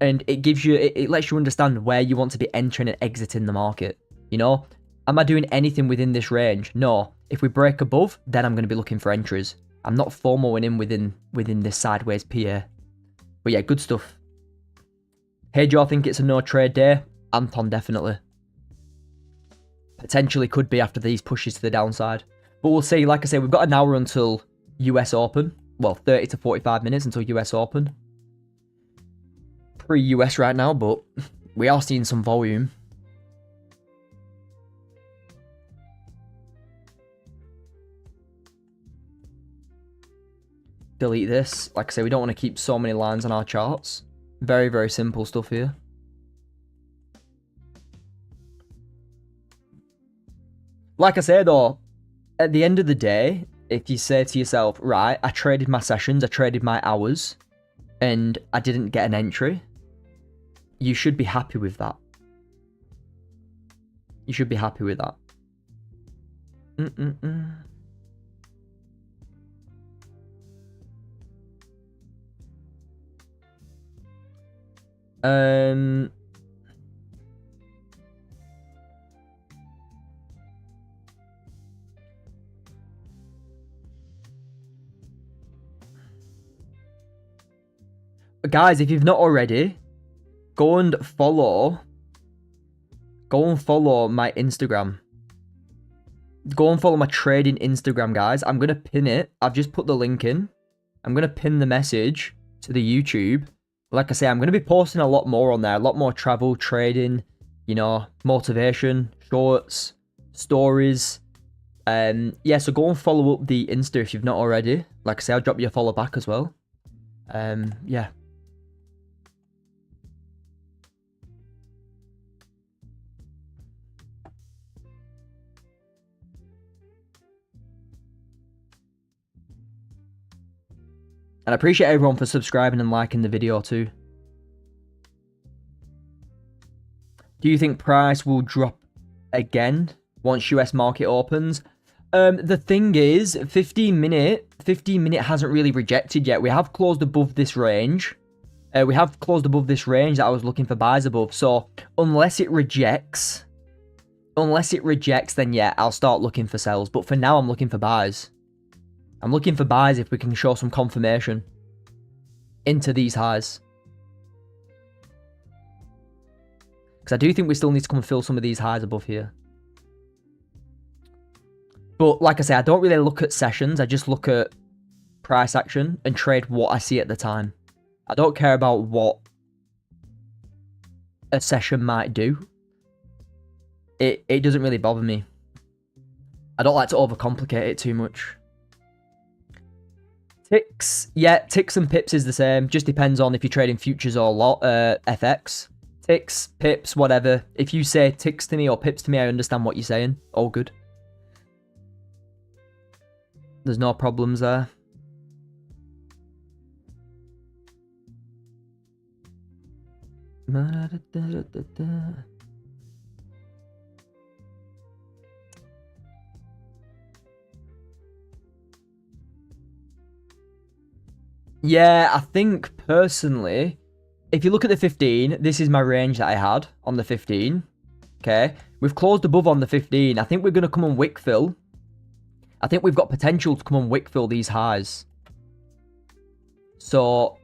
And it gives you, it lets you understand where you want to be entering and exiting the market. You know, am I doing anything within this range? No. If we break above, then I'm going to be looking for entries. I'm not FOMOing in within this sideways PA. But yeah, good stuff. Hey, do y'all think it's a no trade day? Anton, definitely. Potentially could be after these pushes to the downside. But we'll see. Like I say, we've got an hour until US Open. Well, 30 to 45 minutes until US Open. Pre-US right now, but we are seeing some volume. Delete this. Like I say, we don't want to keep so many lines on our charts. Very, very simple stuff here. Like I say though, at the end of the day, if you say to yourself, right, I traded my sessions, I traded my hours, and I didn't get an entry, you should be happy with that. You should be happy with that. Guys, if you've not already, go and follow my Instagram. Go and follow my trading Instagram, guys. I'm going to pin it. I've just put the link in. I'm going to pin the message to the YouTube. Like I say, I'm going to be posting a lot more on there. A lot more travel, trading, you know, motivation, shorts, stories. Yeah, so go and follow up the Insta if you've not already. Like I say, I'll drop you a follow back as well. Yeah. And I appreciate everyone for subscribing and liking the video too. Do you think price will drop again once US market opens? The thing is, 15 minute hasn't really rejected yet. We have closed above this range. We have closed above this range that I was looking for buys above. So unless it rejects, then yeah, I'll start looking for sells. But for now, I'm looking for buys. I'm looking for buys if we can show some confirmation into these highs. Because I do think we still need to come and fill some of these highs above here. But like I say, I don't really look at sessions. I just look at price action and trade what I see at the time. I don't care about what a session might do. It doesn't really bother me. I don't like to overcomplicate it too much. Ticks, yeah, ticks and pips is the same. Just depends on if you're trading futures or FX. Ticks, pips, whatever. If you say ticks to me or pips to me, I understand what you're saying. All good. There's no problems there. Yeah, I think personally, if you look at the 15, this is my range that I had on the 15. Okay, we've closed above on the 15. I think we're going to come and wick fill. I think we've got potential to come and wick fill these highs. So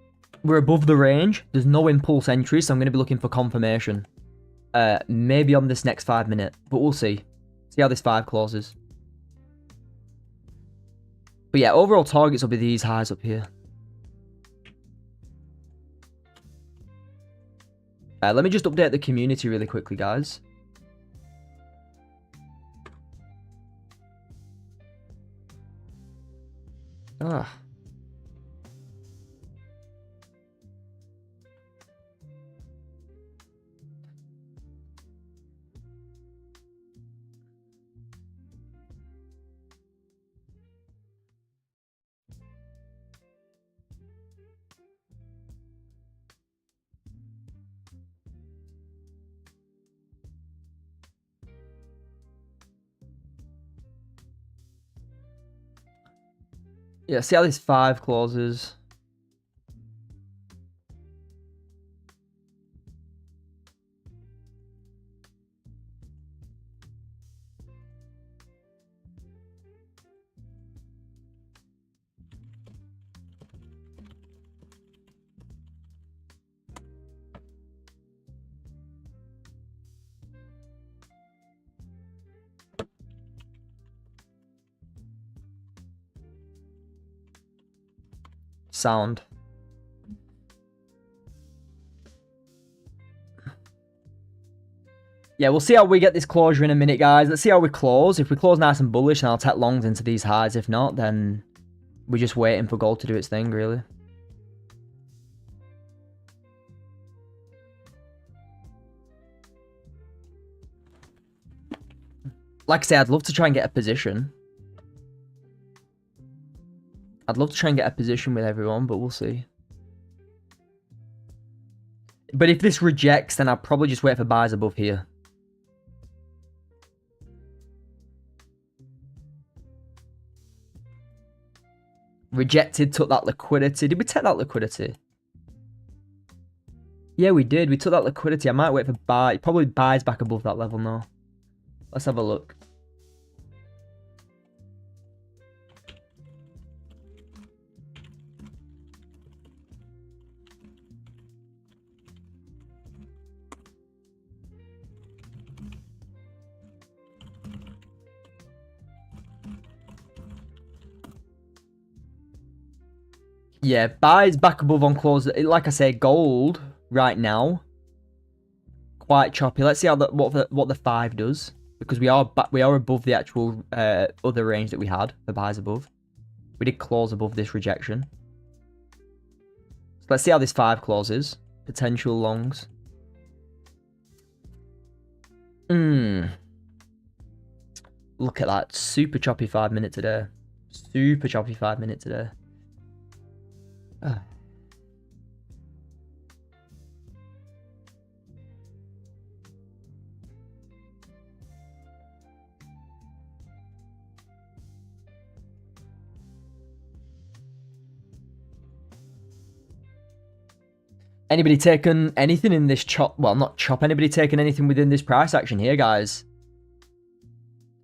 we're above the range. There's no impulse entry, so I'm going to be looking for confirmation. Maybe on this next 5 minute, but we'll see. See how this 5 closes. But yeah, overall targets will be these highs up here. Let me just update the community really quickly, guys. Ah. Yeah, see how this 5 closes. Sound. Yeah, we'll see how we get this closure in a minute, guys. Let's see how we close. If we close nice and bullish, then I'll take longs into these highs. If not, then we're just waiting for gold to do its thing, really. Like I say, I'd love to try and get a position. I'd love to try and get a position with everyone, but we'll see. But if this rejects, then I'll probably just wait for buys above here. Rejected, took that liquidity. Did we take that liquidity? Yeah, we did. We took that liquidity. I might wait for buy. Probably buys back above that level now. Let's have a look. Yeah, buys back above on close. Like I say, gold right now, quite choppy. Let's see how what the 5 does, because we are above the actual other range that we had for buys above. We did close above this rejection. So let's see how this 5 closes. Potential longs. Look at that, super choppy 5 minute today. Super choppy 5 minute today. Anybody taken anything in this chop? Well, not chop. Anybody taken anything within this price action here, guys?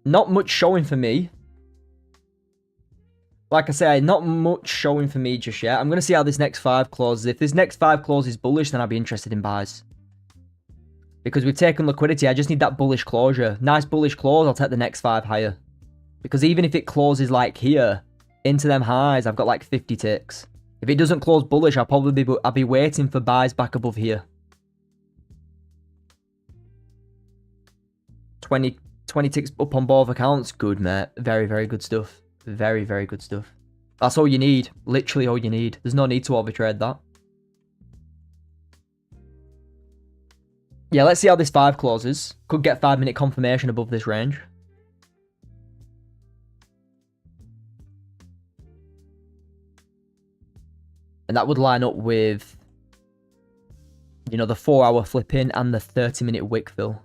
Not much showing for me. Like I say, not much showing for me just yet. I'm going to see how this next 5 closes. If this next 5 closes bullish, then I'll be interested in buys. Because we've taken liquidity, I just need that bullish closure. Nice bullish close, I'll take the next 5 higher. Because even if it closes like here, into them highs, I've got like 50 ticks. If it doesn't close bullish, I'll be waiting for buys back above here. 20 ticks up on both accounts. Good, mate. Very, very good stuff. Very, very good stuff. That's all you need. Literally all you need. There's no need to overtrade that. Yeah, let's see how this 5 closes. Could get 5 minute confirmation above this range. And that would line up with, you know, the 4-hour flip-in and the 30-minute wick fill.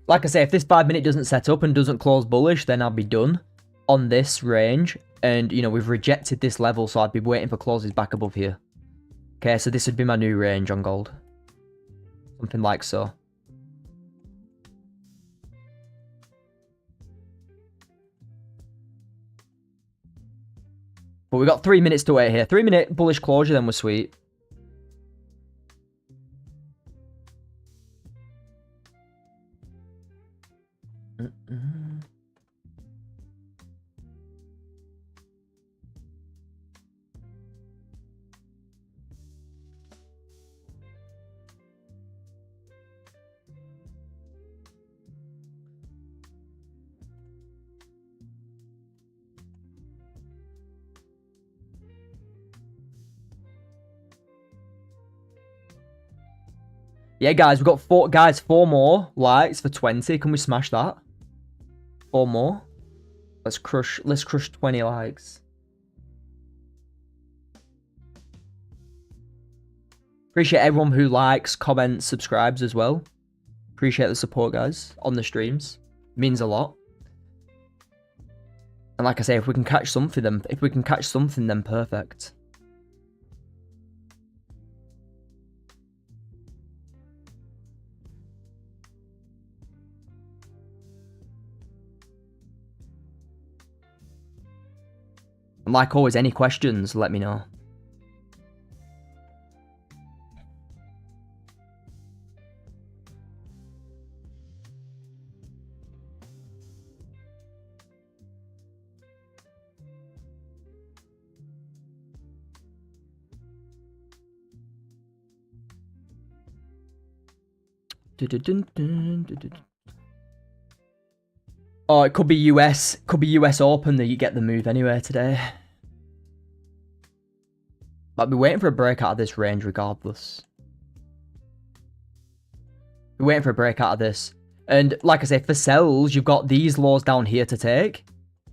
Like I say, if this 5 minute doesn't set up and doesn't close bullish, then I'll be done on this range. And, you know, we've rejected this level, so I'd be waiting for closes back above here. Okay, so this would be my new range on gold. Something like so. But we got 3 minutes to wait here. 3 minute bullish closure then was sweet. Yeah, guys, we've got 4 more likes for 20. Can we smash that? 4 more. Let's crush 20 likes. Appreciate everyone who likes, comments, subscribes as well. Appreciate the support, guys, on the streams. Means a lot. And like I say, if we can catch something, then perfect. And like always, any questions, let me know. Oh, it could be US. Could be US Open that you get the move anyway today. I'll be waiting for a break out of this range regardless. Be waiting for a break out of this. And like I say, for sells, you've got these lows down here to take.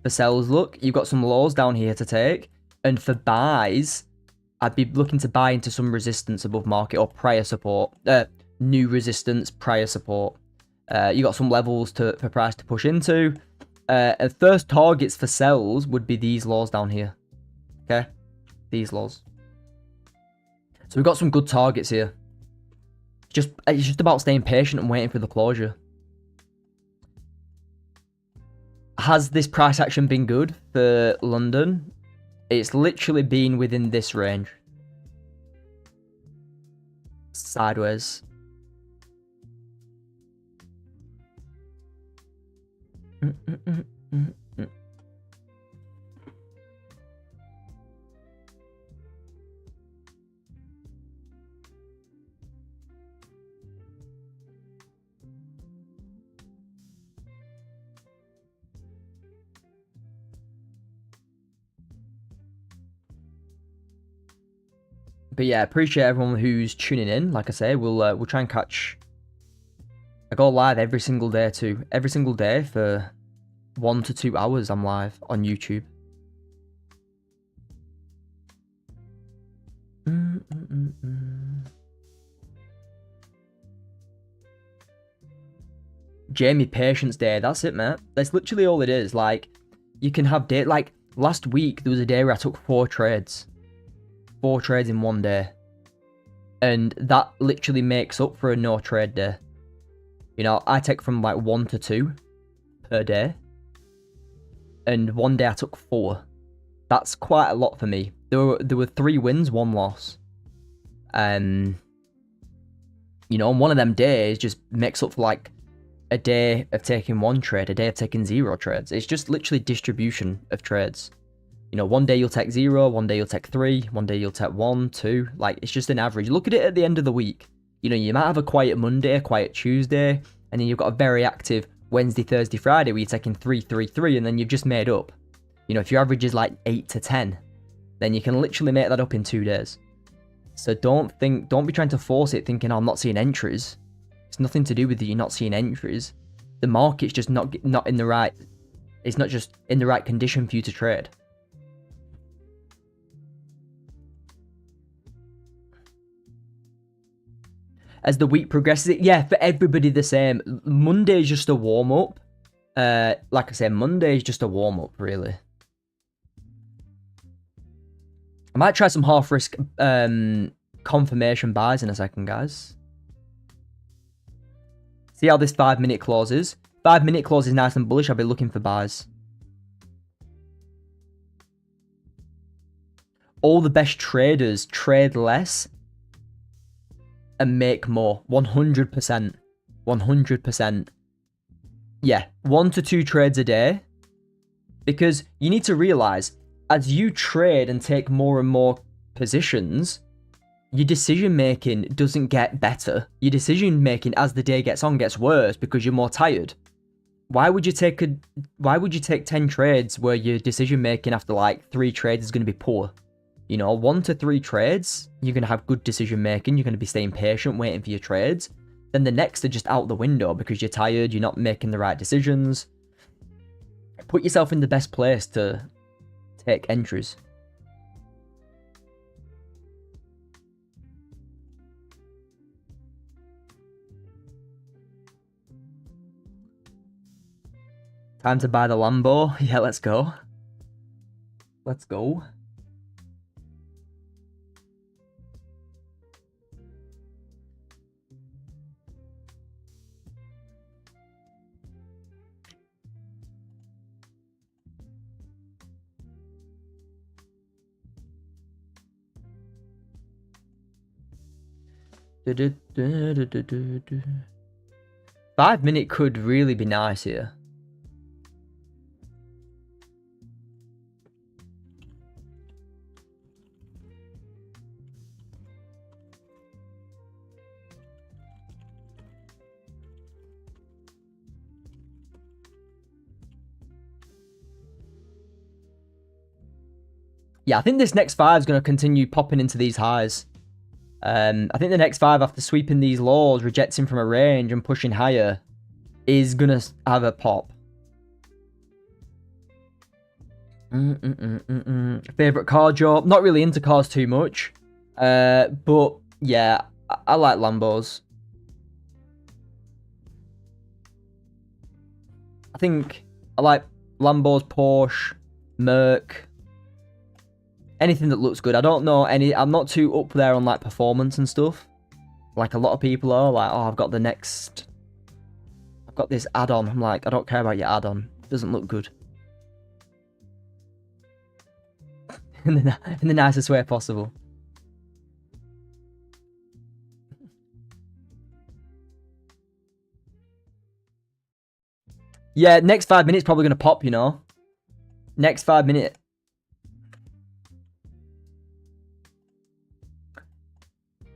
For sells, look, you've got some lows down here to take. And for buys, I'd be looking to buy into some resistance above market or prior support. New resistance, prior support. You got some levels for price to push into. And first targets for sells would be these lows down here. Okay? These lows. So we've got some good targets here. It's just about staying patient and waiting for the closure. Has this price action been good for London? It's literally been within this range. Sideways. But yeah, appreciate everyone who's tuning in. Like I say, we'll try and catch. I go live every single day too. Every single day for 1 to 2 hours. I'm live on YouTube. Jamie Patience Day. That's it, mate. That's literally all it is. Like, you can have day. Like last week, there was a day where I took 4 trades. 4 trades in one day. And that literally makes up for a no trade day. You know, I take from like 1 to 2 per day. And one day I took 4. That's quite a lot for me. There were 3 wins, 1 loss. You know, and one of them days just makes up for like a day of taking 1 trade, a day of taking 0 trades. It's just literally distribution of trades. You know, one day you'll take 0, one day you'll take 3, one day you'll take 1, 2. Like, it's just an average. Look at it at the end of the week. You know, you might have a quiet Monday, a quiet Tuesday, and then you've got a very active Wednesday, Thursday, Friday where you're taking 3, 3, 3, and then you've just made up. You know, if your average is like 8 to 10, then you can literally make that up in 2 days. So don't be trying to force it thinking, oh, I'm not seeing entries. It's nothing to do with you not seeing entries. The market's just not in the right, it's not just in the right condition for you to trade. As the week progresses, yeah, for everybody the same. Monday is just a warm-up. Like I said, Monday is just a warm-up, really. I might try some half-risk confirmation buys in a second, guys. See how this 5-minute closes? 5-minute close is nice and bullish. I'll be looking for buys. All the best traders trade less and make more. 100%. 100%. Yeah, 1 to 2 trades a day. Because you need to realize, as you trade and take more and more positions, your decision making doesn't get better. Your decision making as the day gets on gets worse because you're more tired. Why would you take 10 trades where your decision making after like 3 trades is going to be poor? You know, 1 to 3 trades, you're going to have good decision making, you're going to be staying patient, waiting for your trades. Then the next are just out the window because you're tired, you're not making the right decisions. Put yourself in the best place to take entries. Time to buy the Lambo. Yeah, let's go. Let's go. Do, 5-minute could really be nice here. Yeah, I think this next 5 is going to continue popping into these highs. I think the next 5, after sweeping these lows, rejecting from a range, and pushing higher, is going to have a pop. Favorite car job? Not really into cars too much. But yeah, I like Lambos. I think I like Lambos, Porsche, Merc. Anything that looks good. I don't know any. I'm not too up there on like performance and stuff. Like a lot of people are like, oh, I've got this add-on. I'm like, I don't care about your add-on. It doesn't look good. in the nicest way possible. Yeah, next 5 minutes probably gonna pop, you know. Next 5 minutes.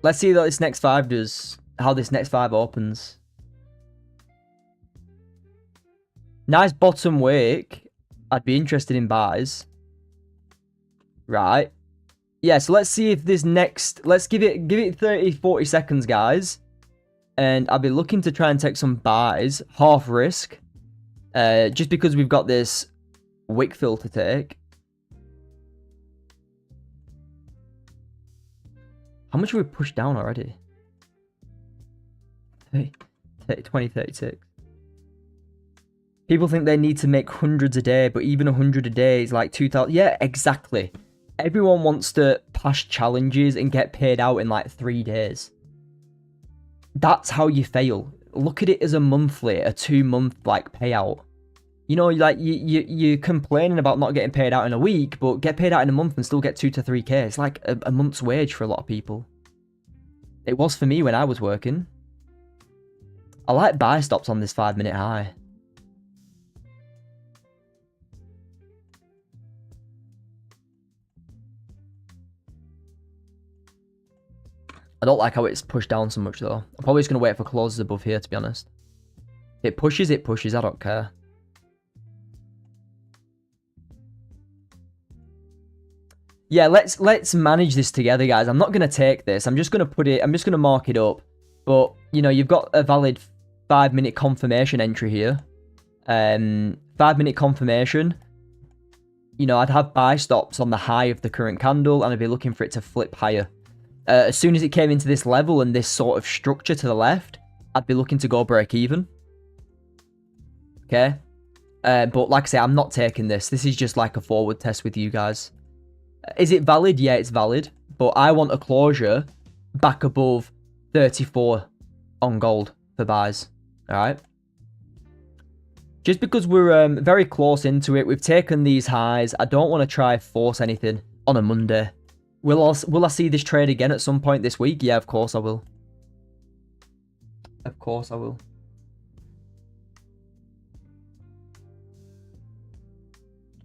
Let's see what this next 5 does. How this next 5 opens. Nice bottom wake. I'd be interested in buys. Right. Yeah, so let's see if this next... Let's give it 30, 40 seconds, guys. And I'll be looking to try and take some buys. Half risk. Just because we've got this wick fill to take. How much have we pushed down already? 20, 36. People think they need to make hundreds a day, but even 100 a day is like 2,000. Yeah, exactly. Everyone wants to pass challenges and get paid out in like 3 days. That's how you fail. Look at it as a monthly, a 2-month like payout. You know, like you're complaining about not getting paid out in a week, but get paid out in a month and still get 2 to 3k. It's like a month's wage for a lot of people. It was for me when I was working. I like buy stops on this 5-minute high. I don't like how it's pushed down so much though. I'm probably just going to wait for closes above here, to be honest. If it pushes, it pushes. I don't care. Yeah, let's manage this together, guys. I'm not going to take this. I'm just going to mark it up. But, you know, you've got a valid 5-minute confirmation entry here. 5-minute confirmation. You know, I'd have buy stops on the high of the current candle, and I'd be looking for it to flip higher. As soon as it came into this level and this sort of structure to the left, I'd be looking to go break even. Okay? But like I say, I'm not taking this. This is just like a forward test with you guys. Is it valid? Yeah, it's valid. But I want a closure back above 34 on gold for buys. Alright? Just because we're very close into it, we've taken these highs. I don't want to try force anything on a Monday. Will I see this trade again at some point this week? Yeah, of course I will. Of course I will.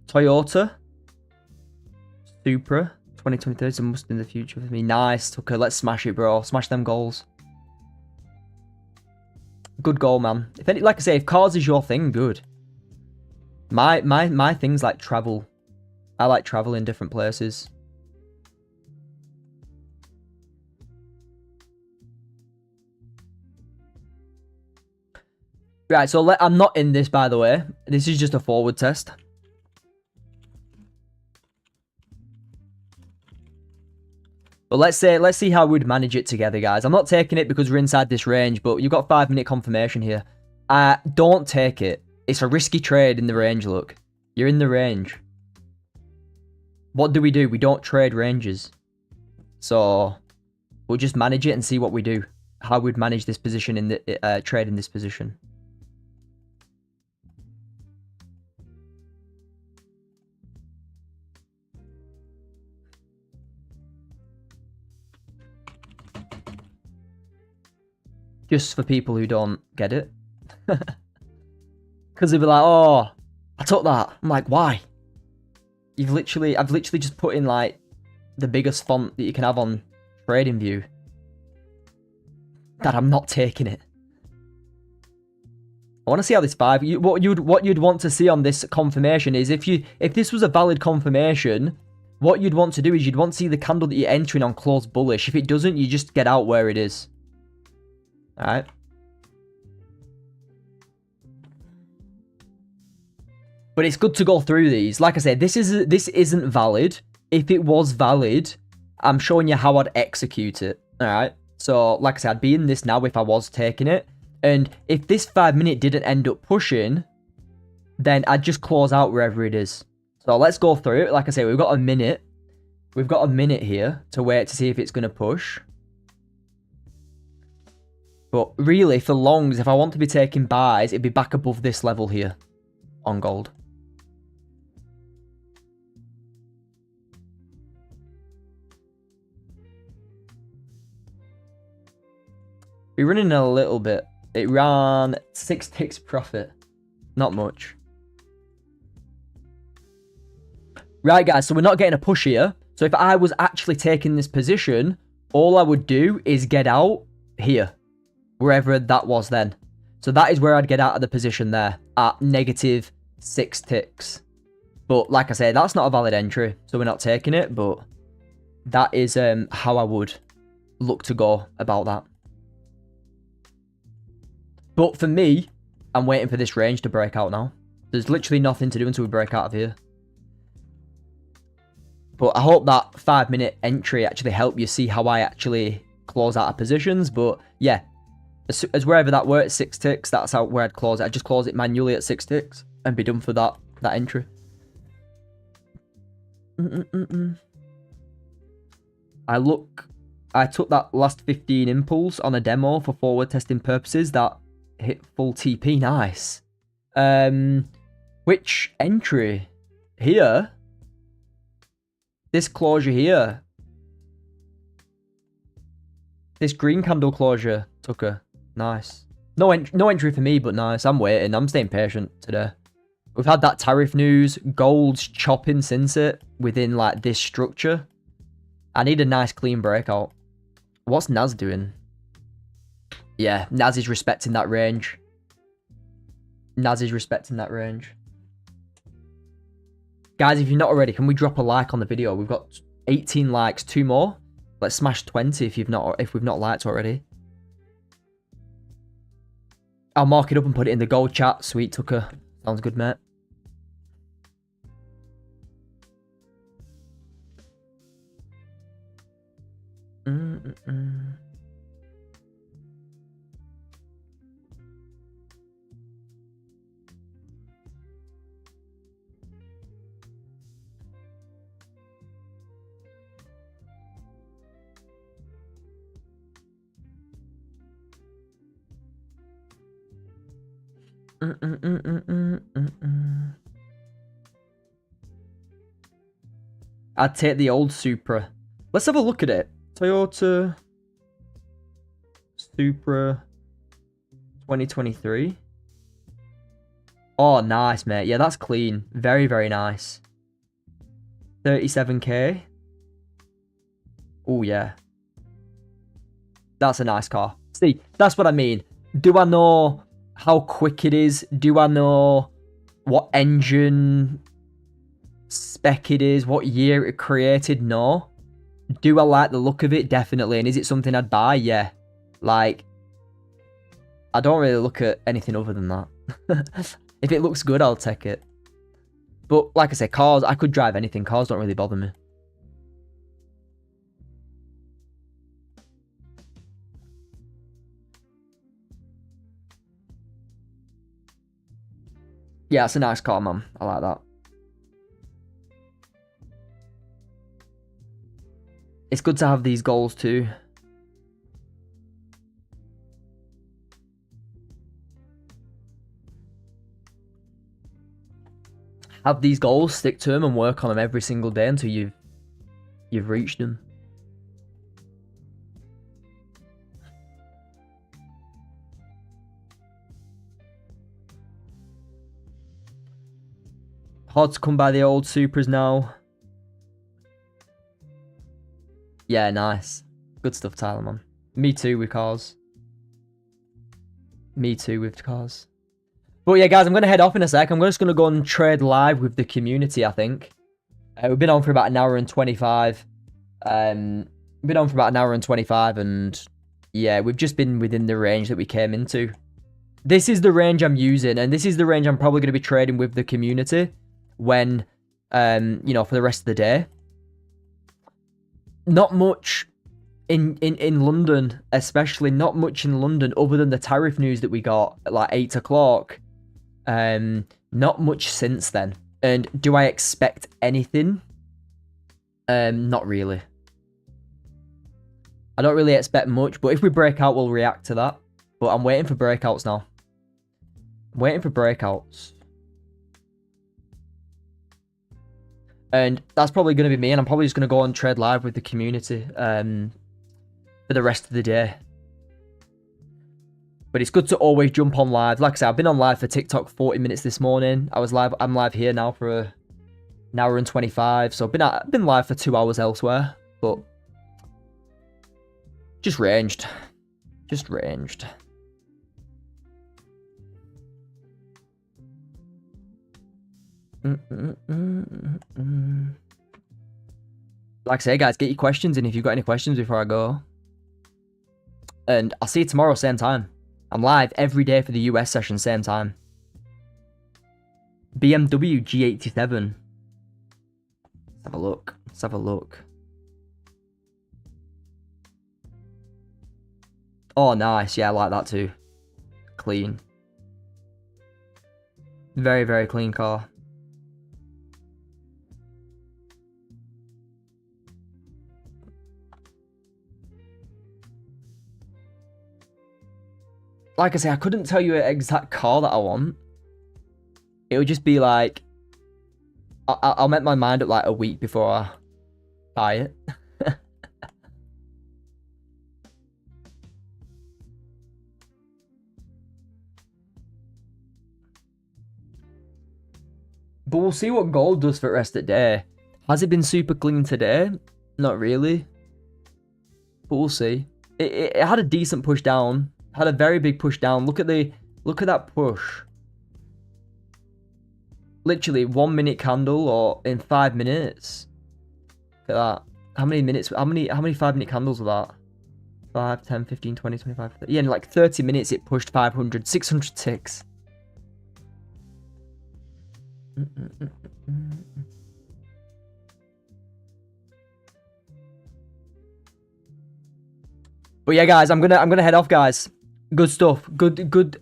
Toyota. Supra. 2023 is a must in the future for me. Nice, Tucker. Let's smash it, bro. Smash them goals. Good goal, man. If any, like I say, if cars is your thing, good. My thing's like travel. I like travel in different places. Right, so I'm not in this, by the way. This is just a forward test. But let's see how we'd manage it together, guys. I'm not taking it because we're inside this range, but you've got 5-minute confirmation here. Don't take it. It's a risky trade in the range, look. You're in the range. What do? We don't trade ranges. So, we'll just manage it and see what we do. How we'd manage this position in the trade in this position. Just for people who don't get it. Because they'll be like, oh, I took that. I'm like, why? I've literally just put in like the biggest font that you can have on TradingView. That I'm not taking it. I want to see how this 5. What you'd want to see on this confirmation is if this was a valid confirmation, what you'd want to do is you'd want to see the candle that you're entering on close bullish. If it doesn't, you just get out where it is. Alright. But it's good to go through these. Like I said, this isn't valid. If it was valid, I'm showing you how I'd execute it. Alright? So, like I said, I'd be in this now if I was taking it. And if this 5 minute didn't end up pushing, then I'd just close out wherever it is. So let's go through it. Like I say, we've got a minute. We've got a minute here to wait to see if it's going to push. But really, for longs, if I want to be taking buys, it'd be back above this level here on gold. We're running a little bit. It ran 6 ticks profit. Not much. Right, guys, so we're not getting a push here. So if I was actually taking this position, all I would do is get out here. Wherever that was then. So that is where I'd get out of the position there. At negative 6 ticks. But like I say, that's not a valid entry. So we're not taking it. But that is how I would look to go about that. But for me, I'm waiting for this range to break out now. There's literally nothing to do until we break out of here. But I hope that 5 minute entry actually helped you see how I actually close out of positions. But yeah, as wherever that were at 6 ticks, that's how where I'd close it. I'd just close it manually at 6 ticks and be done for that entry. I took that last 15 impulse on a demo for forward testing purposes. That hit full TP. Nice. Which entry? Here? This closure here. This green candle closure took her. Nice. No entry for me, but nice. I'm waiting. I'm staying patient today. We've had that tariff news. Gold's chopping since it within like this structure. I need a nice clean breakout. What's Naz doing? Yeah, Naz is respecting that range. Naz is respecting that range. Guys, if you're not already, can we drop a like on the video? We've got 18 likes, 2 more. Let's smash 20 if we've not liked already. I'll mark it up and put it in the gold chat. Sweet, Tucker. Sounds good, mate. I'd take the old Supra. Let's have a look at it. Toyota Supra 2023. Oh, nice, mate. Yeah, that's clean. Very, very nice. 37k. Oh, yeah. That's a nice car. See, that's what I mean. Do I know how quick it is? Do I know what engine spec it is? What year it created? No. Do I like the look of it? Definitely. And is it something I'd buy? Yeah. Like, I don't really look at anything other than that. If it looks good, I'll take it. But like I say, cars, I could drive anything. Cars don't really bother me. Yeah, it's a nice car, man. I like that. It's good to have these goals too. Have these goals, stick to them, and work on them every single day until you've reached them. Hard to come by the old Supras now. Yeah, nice. Good stuff, Tyler, man. Me too with cars. Me too with cars. But yeah, guys, I'm going to head off in a sec. I'm just going to go and trade live with the community, I think. We've been on for about an hour and 25. And yeah, we've just been within the range that we came into. this is the range I'm using, and this is the range I'm probably going to be trading with the community when, you know, for the rest of the day. Not much in London, especially not much in London other than the tariff news that we got at like 8 o'clock. Not much since then. And do I expect anything? Not really. I don't really expect much, but if we break out, we'll react to that. But I'm waiting for breakouts now. I'm waiting for breakouts. And that's probably going to be me, and I'm probably just going to go on trade live with the community for the rest of the day. But it's good to always jump on live. Like I said, I've been on live for TikTok 40 minutes this morning. I'm live here now for an hour and 25. So I've been live for 2 hours elsewhere. But just ranged. Just ranged. Like I say, guys, get your questions in if you've got any questions before I go. And I'll see you tomorrow, same time. I'm live every day for the US session, same time. BMW G87. Let's have a look. Let's have a look. Oh, nice. Yeah, I like that too. Clean. Very, very clean car. Like I say, I couldn't tell you an exact car that I want. It would just be like, I'll make my mind up like a week before I buy it. But we'll see what gold does for the rest of the day. Has it been super clean today? Not really. But we'll see. It had a decent push down. Had a very big push down. Look at that push. Literally 1 minute candle, or in 5 minutes. Look at that. How many minutes? How many 5 minute candles were that? 5, 10, 15, 20, 25, 30. Yeah, in like 30 minutes it pushed 500, 600 ticks. But yeah, guys, I'm gonna head off, guys. Good stuff. Good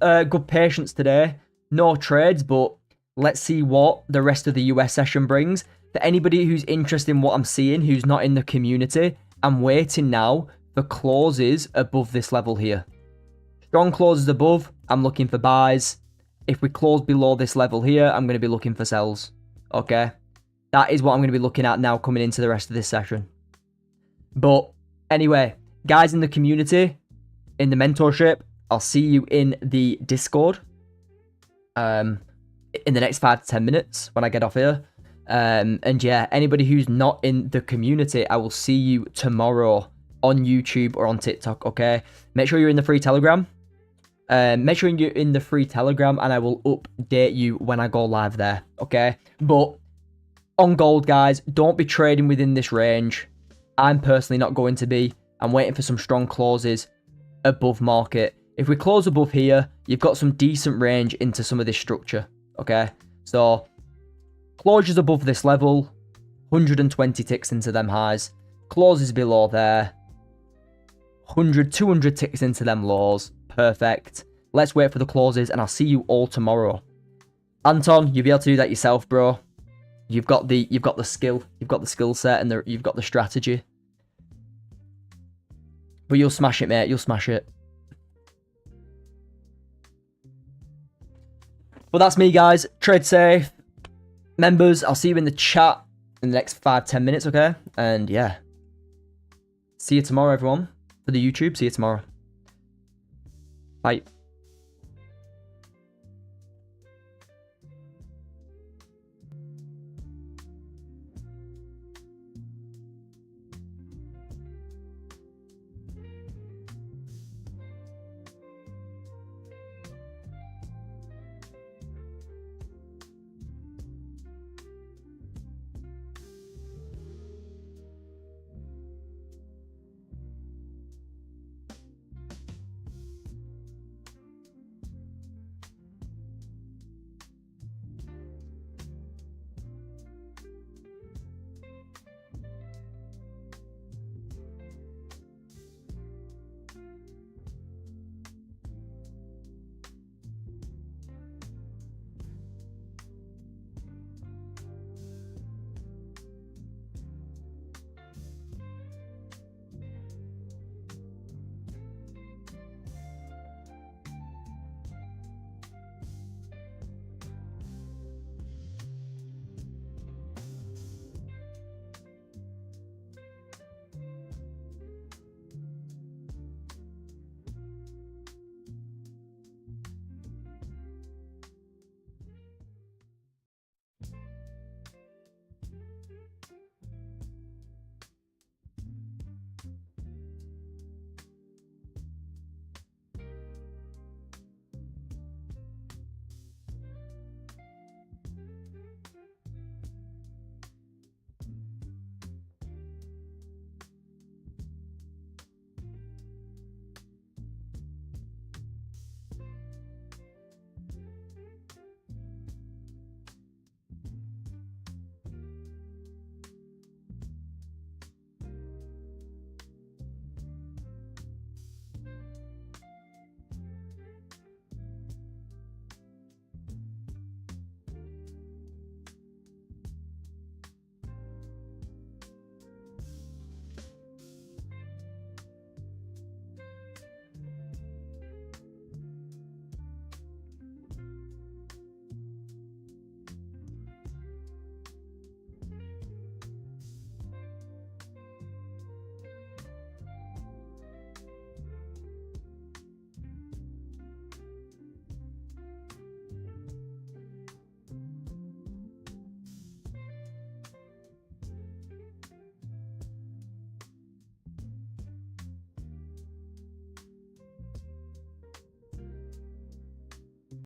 patience today. No trades, but let's see what the rest of the US session brings. For anybody who's interested in what I'm seeing, who's not in the community, I'm waiting now for closes above this level here. Strong closes above, I'm looking for buys. If we close below this level here, I'm going to be looking for sells. Okay? That is what I'm going to be looking at now coming into the rest of this session. But anyway, guys in the community, in the mentorship, I'll see you in the Discord in the next 5 to 10 minutes when I get off here. And yeah, anybody who's not in the community, I will see you tomorrow on YouTube or on TikTok, okay? Make sure you're in the free Telegram. Make sure you're in the free Telegram, and I will update you when I go live there, okay? But on gold, guys, don't be trading within this range. I'm personally not going to be. I'm waiting for some strong closes above market. If we close above here, you've got some decent range into some of this structure, okay? So, closures above this level, 120 ticks into them highs. Closes below there, 100, 200 ticks into them lows. Perfect. Let's wait for the closes, and I'll see you all tomorrow. Anton, you'll be able to do that yourself, bro. You've got the skill, you've got the skill set, and you've got the strategy. But you'll smash it, mate. You'll smash it. But that's me, guys. Trade safe. Members, I'll see you in the chat in the next 5-10 minutes, okay? And yeah. See you tomorrow, everyone. For the YouTube, see you tomorrow. Bye.